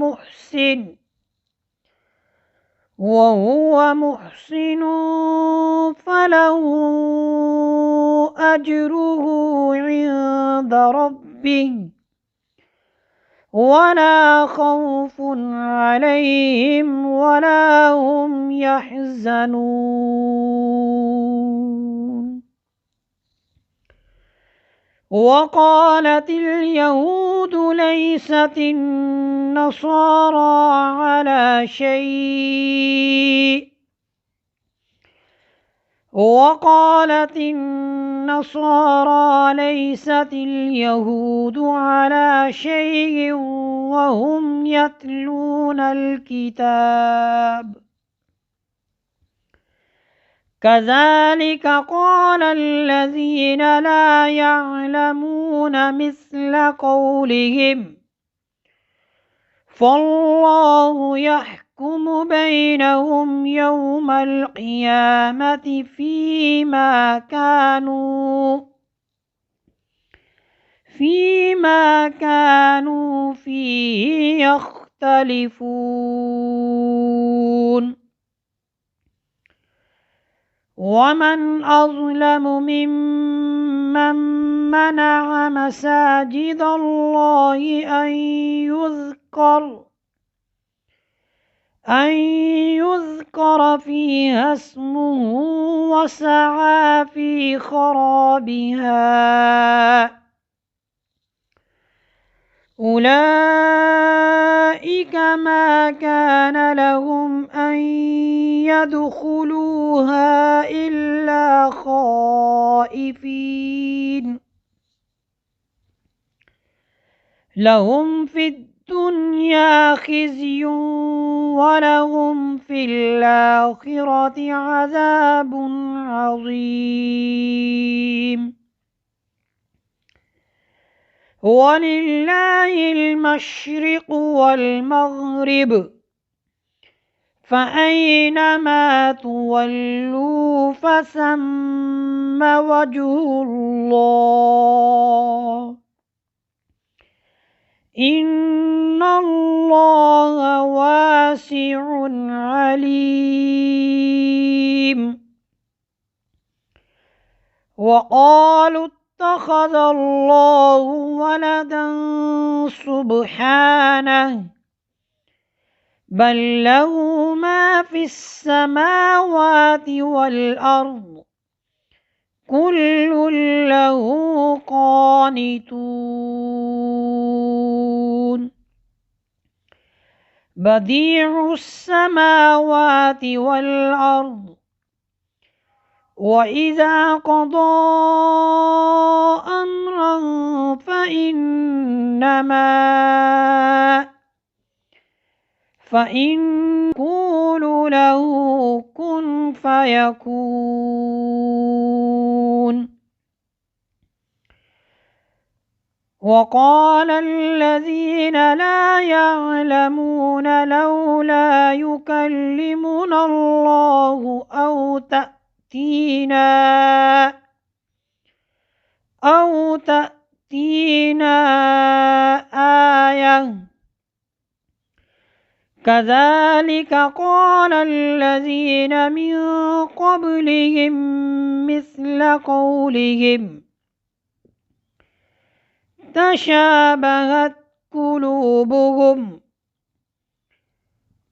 محسن فله أجره عند ربه ولا خوف عليهم ولا هم يحزنون. وقالت اليهود ليست النصارى على شيء وقالت النصارى ليست اليهود على شيء وهم يتلون الكتاب كذلك قال الذين لا يعلمون مثل قولهم فالله يحكم بينهم يوم القيامة فيما كانوا فيه يختلفون. ومن أظلم ممن منع مساجد الله أن يذكر فيها اسمه وسعى في خرابها أولئك ما كان لهم أن يدخلوها إلا خائفين لهم في الدنيا خزي ولهم في الآخرة عذاب عظيم. ولله المشرق والمغرب فأينما تولوا فثم وجه الله إن الله واسع عليم. وقالوا اتخذ الله ولدا سبحانه بل له ما في السماوات والأرض كل له قانتون بديع السماوات والأرض وإذا قضى أمرا فإن يقول له كن فيكون. وقال الذين لا يعلمون لولا يكلمنا الله أو تأتينا آية كذلك قال الذين من قبلهم مثل قولهم تشابهت قلوبهم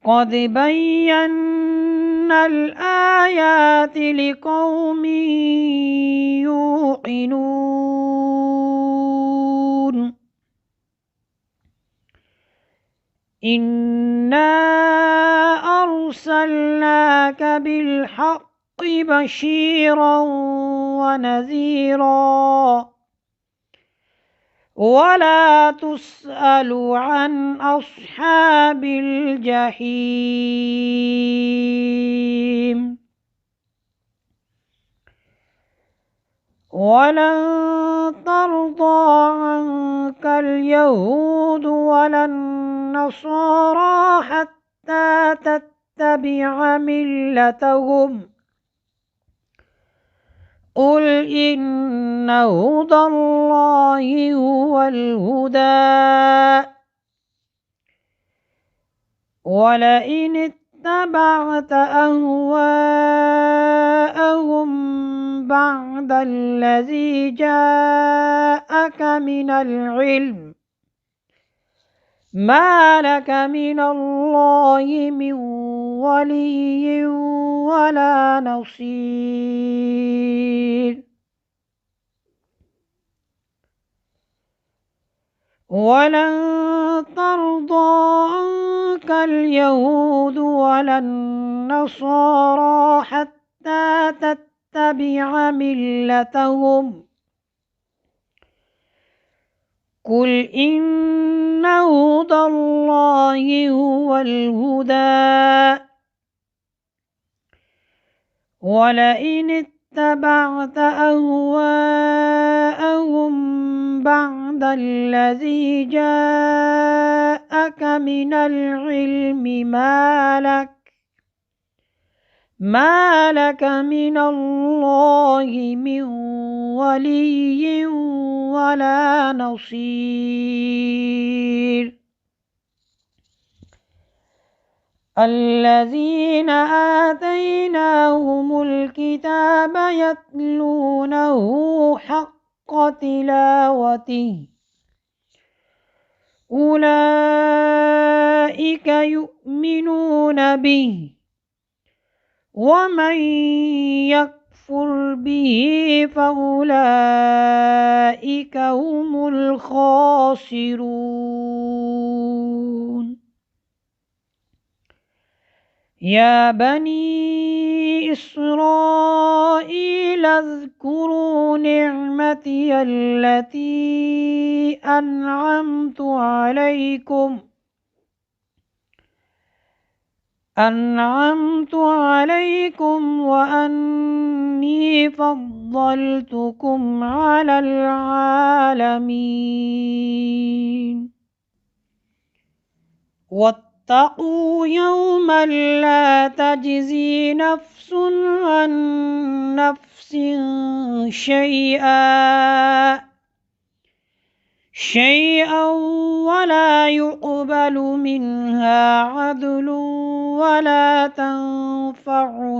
قد بينا الآيات لقوم يوقنون إنا أرسلناك بالحق بشيرا ونذيرا ولا تسأل عن أصحاب الجحيم ولن ترضى عنك اليهود ولا النصارى حتى تتبع ملتهم قل إن هدى الله هو الهدى ولئن اتبعت أهواءهم بعد الذي جاءك من العلم ما لك من الله من ولي ولا نصير ولن ترضى عنك اليهود ولا النصارى حتى تتبع ملتهم قل إن هدى الله هو الهدى ولئن اتبعت أهواءهم بعد الذي جاءك من العلم ما لك من الله من ولي ولا نصير الذين آتيناهم الكتاب يتلونه حق تلاوته أولئك يؤمنون به ومن يكفر به فأولئك هم الخاسرون يا بني إسرائيل اذكروا نعمتي التي أنعمت عليكم وأني فضلتكم على العالمين واتقوا يوما لا تجزي نفس عن نفس شيئا ولا يقبل منها عدل ولا تنفعها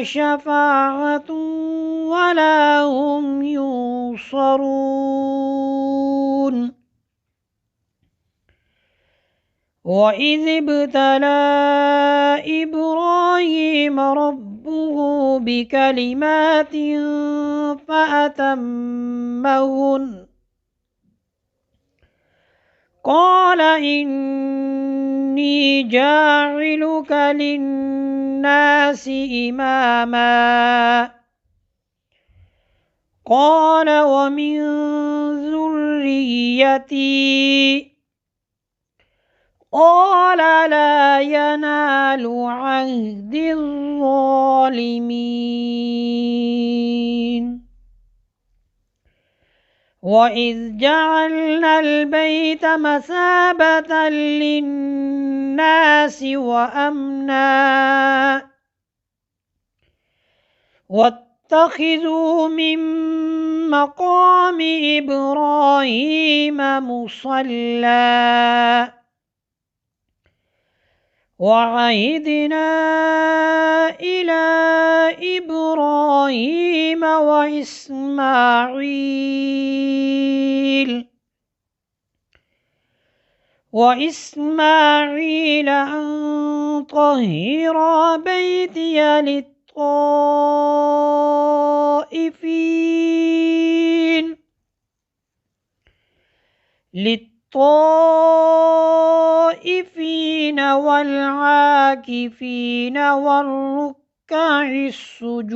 شفاعة ولا هم ينصرون وإذ ابتلى إبراهيم ربه بكلمات فأتمهن قال إني جاعلك للناس إماما قال ومن ذريتي قال لا ينال عهد الظالمين وإذ جعلنا البيت مثابة للناس وأمنا واتخذوا من مقام إبراهيم مصلى وعهدنا إلى إبراهيم وإسماعيل أن طهر بيتي للطائفين والعاكفين والركع السجود.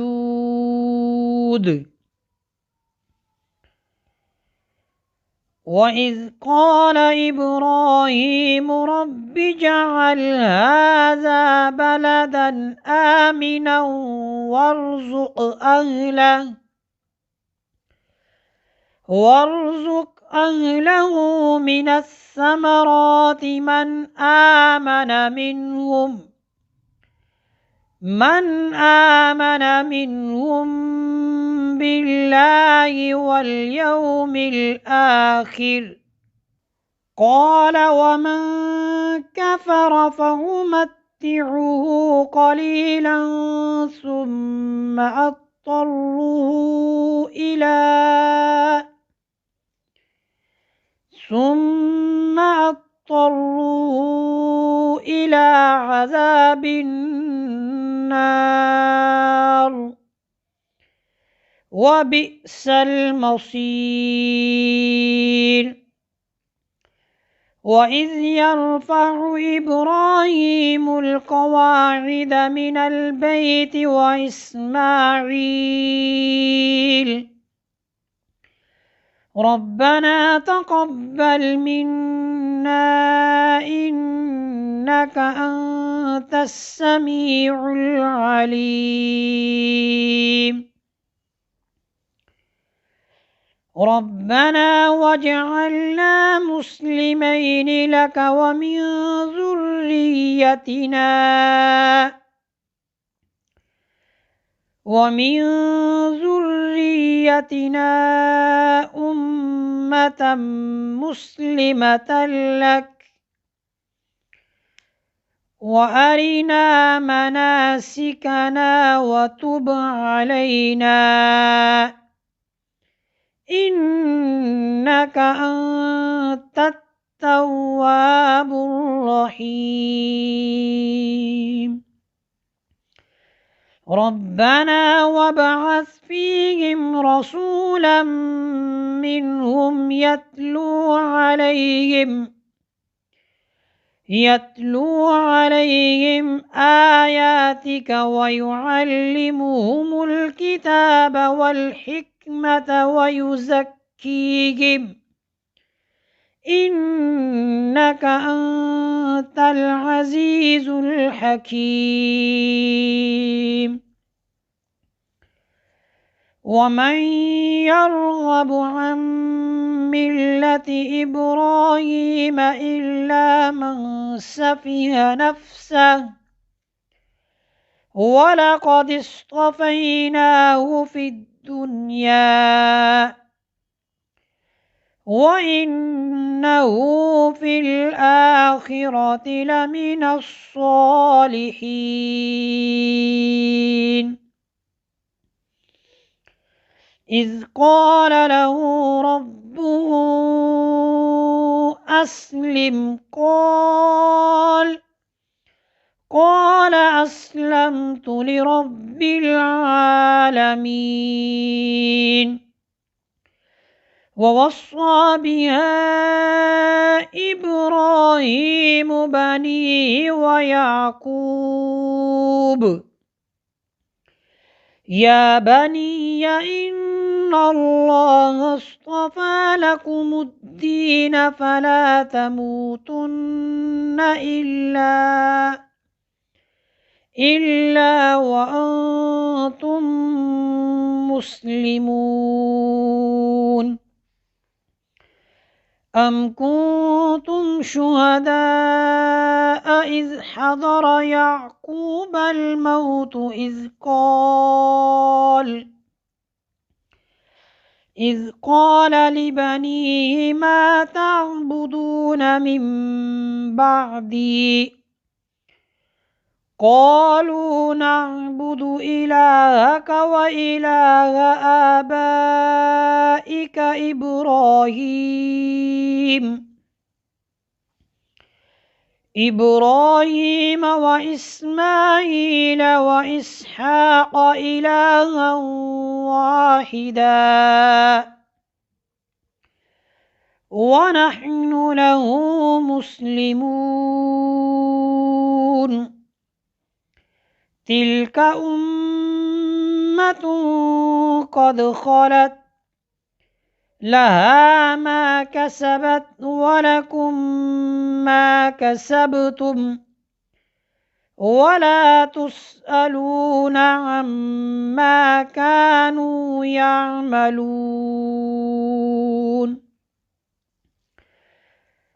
وإذ قال إبراهيم رب اجعل هذا بلدا آمنا وارزق أهله من الثمرات من آمن منهم بالله واليوم الآخر. قال ومن كفر فأمتعه قليلا ثم أضطره إلى عذاب النار وبئس المصير. وإذ يرفع إبراهيم القواعد من البيت وإسماعيل ربنا تقبل منا إنك أنت السميع العليم. ربنا واجعلنا مسلمين لك ومن ذريتنا أمة مسلمة لك وأرنا مناسكنا وتب علينا إنك أنت التواب الرحيم. ربنا وابعث فيهم رسولا منهم يتلو عليهم آياتك ويعلمهم الكتاب والحكمة ويزكيهم إنك أنت العزيز الحكيم. ومن يرغب عن ملة إبراهيم إلا من سفه نفسه ولقد اصطفيناه في الدنيا وإنه في الآخرة لمن الصالحين. إذ قال له ربه أسلم قال أسلمت لرب العالمين. ووصى بها إبراهيم بنيه ويعقوب يا بني إن الله اصطفى لكم الدين فلا تموتن إلا وأنتم مسلمون. أم كنتم شهداء إذ حضر يعقوب الموت إذ قال لبنيه ما تعبدون من بعدي قالوا نعبد إلهك وإله آبائك إبراهيم وإسماعيل وإسحاق إلها واحدا ونحن له مسلمون تلك أمة قد خلت لها ما كسبت ولكم ما كسبتم ولا تسألون عما كانوا يعملون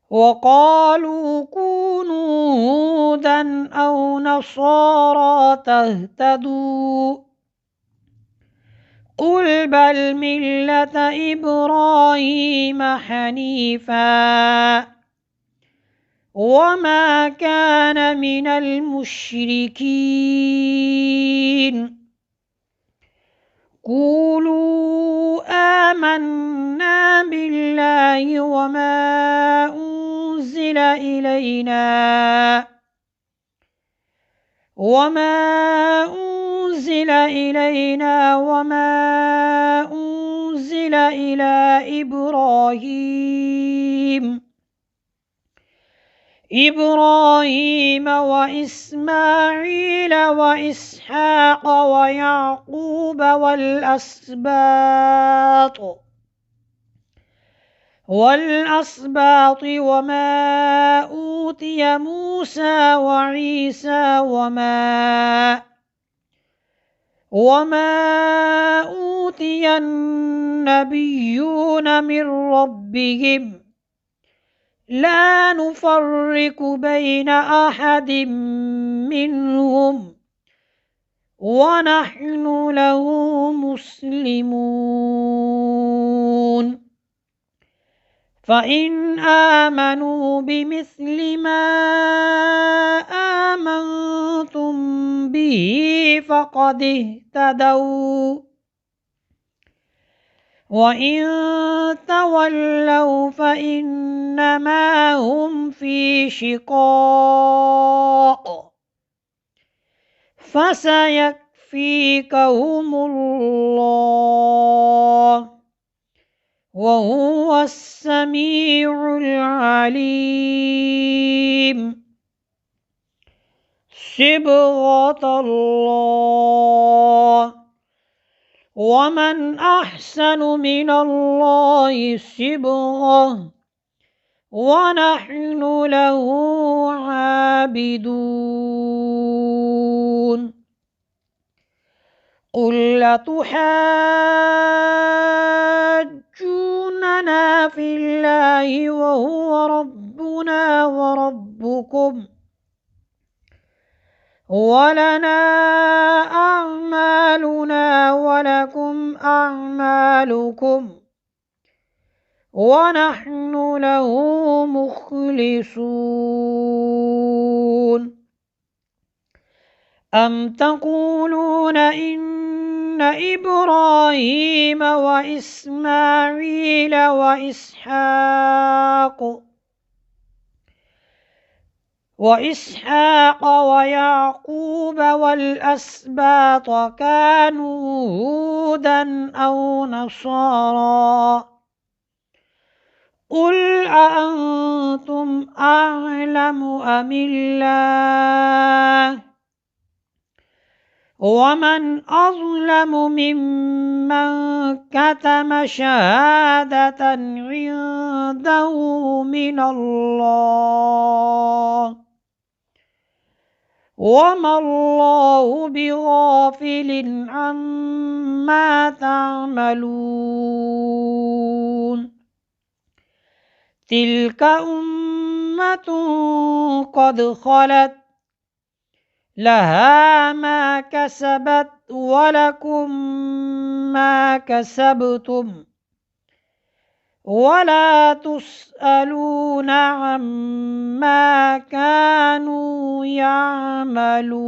وقالوا كونوا هودا أو نصارى تهتدوا قل بل ملة إبراهيم حنيفا وما كان من المشركين قولوا آمنا بالله وما أنزل إلينا وما أنزل إلى إبراهيم وإسماعيل وإسحاق ويعقوب والأسباط وما أوتي موسى وعيسى وما أوتي النبيون من ربهم لا نفرق بين أحد منهم ونحن له مسلمون فإن آمنوا بمثل ما آمنتم به فقد اهتدوا وإن تولوا فإنما هم في شقاق فسيكفيكهم الله وهو السميع العليم صبغة الله ومن أحسن من الله صبغة ونحن له عابدون قل أتحاجوننا في الله وهو ربنا وربكم ولنا أعمالنا ولكم أعمالكم ونحن له مخلصون أم تقولون إن إبراهيم وإسماعيل وإسحاق ويعقوب والأسباط كانوا هودا أو نصارى قل أأنتم أعلم أم الله ومن أظلم ممن كتم شهادة عنده من الله وما الله بغافل عما تعملون تلك أمة قد خلت لها ما كسبت ولكم ما كسبتم ولا تسألون عما كانوا يعملون.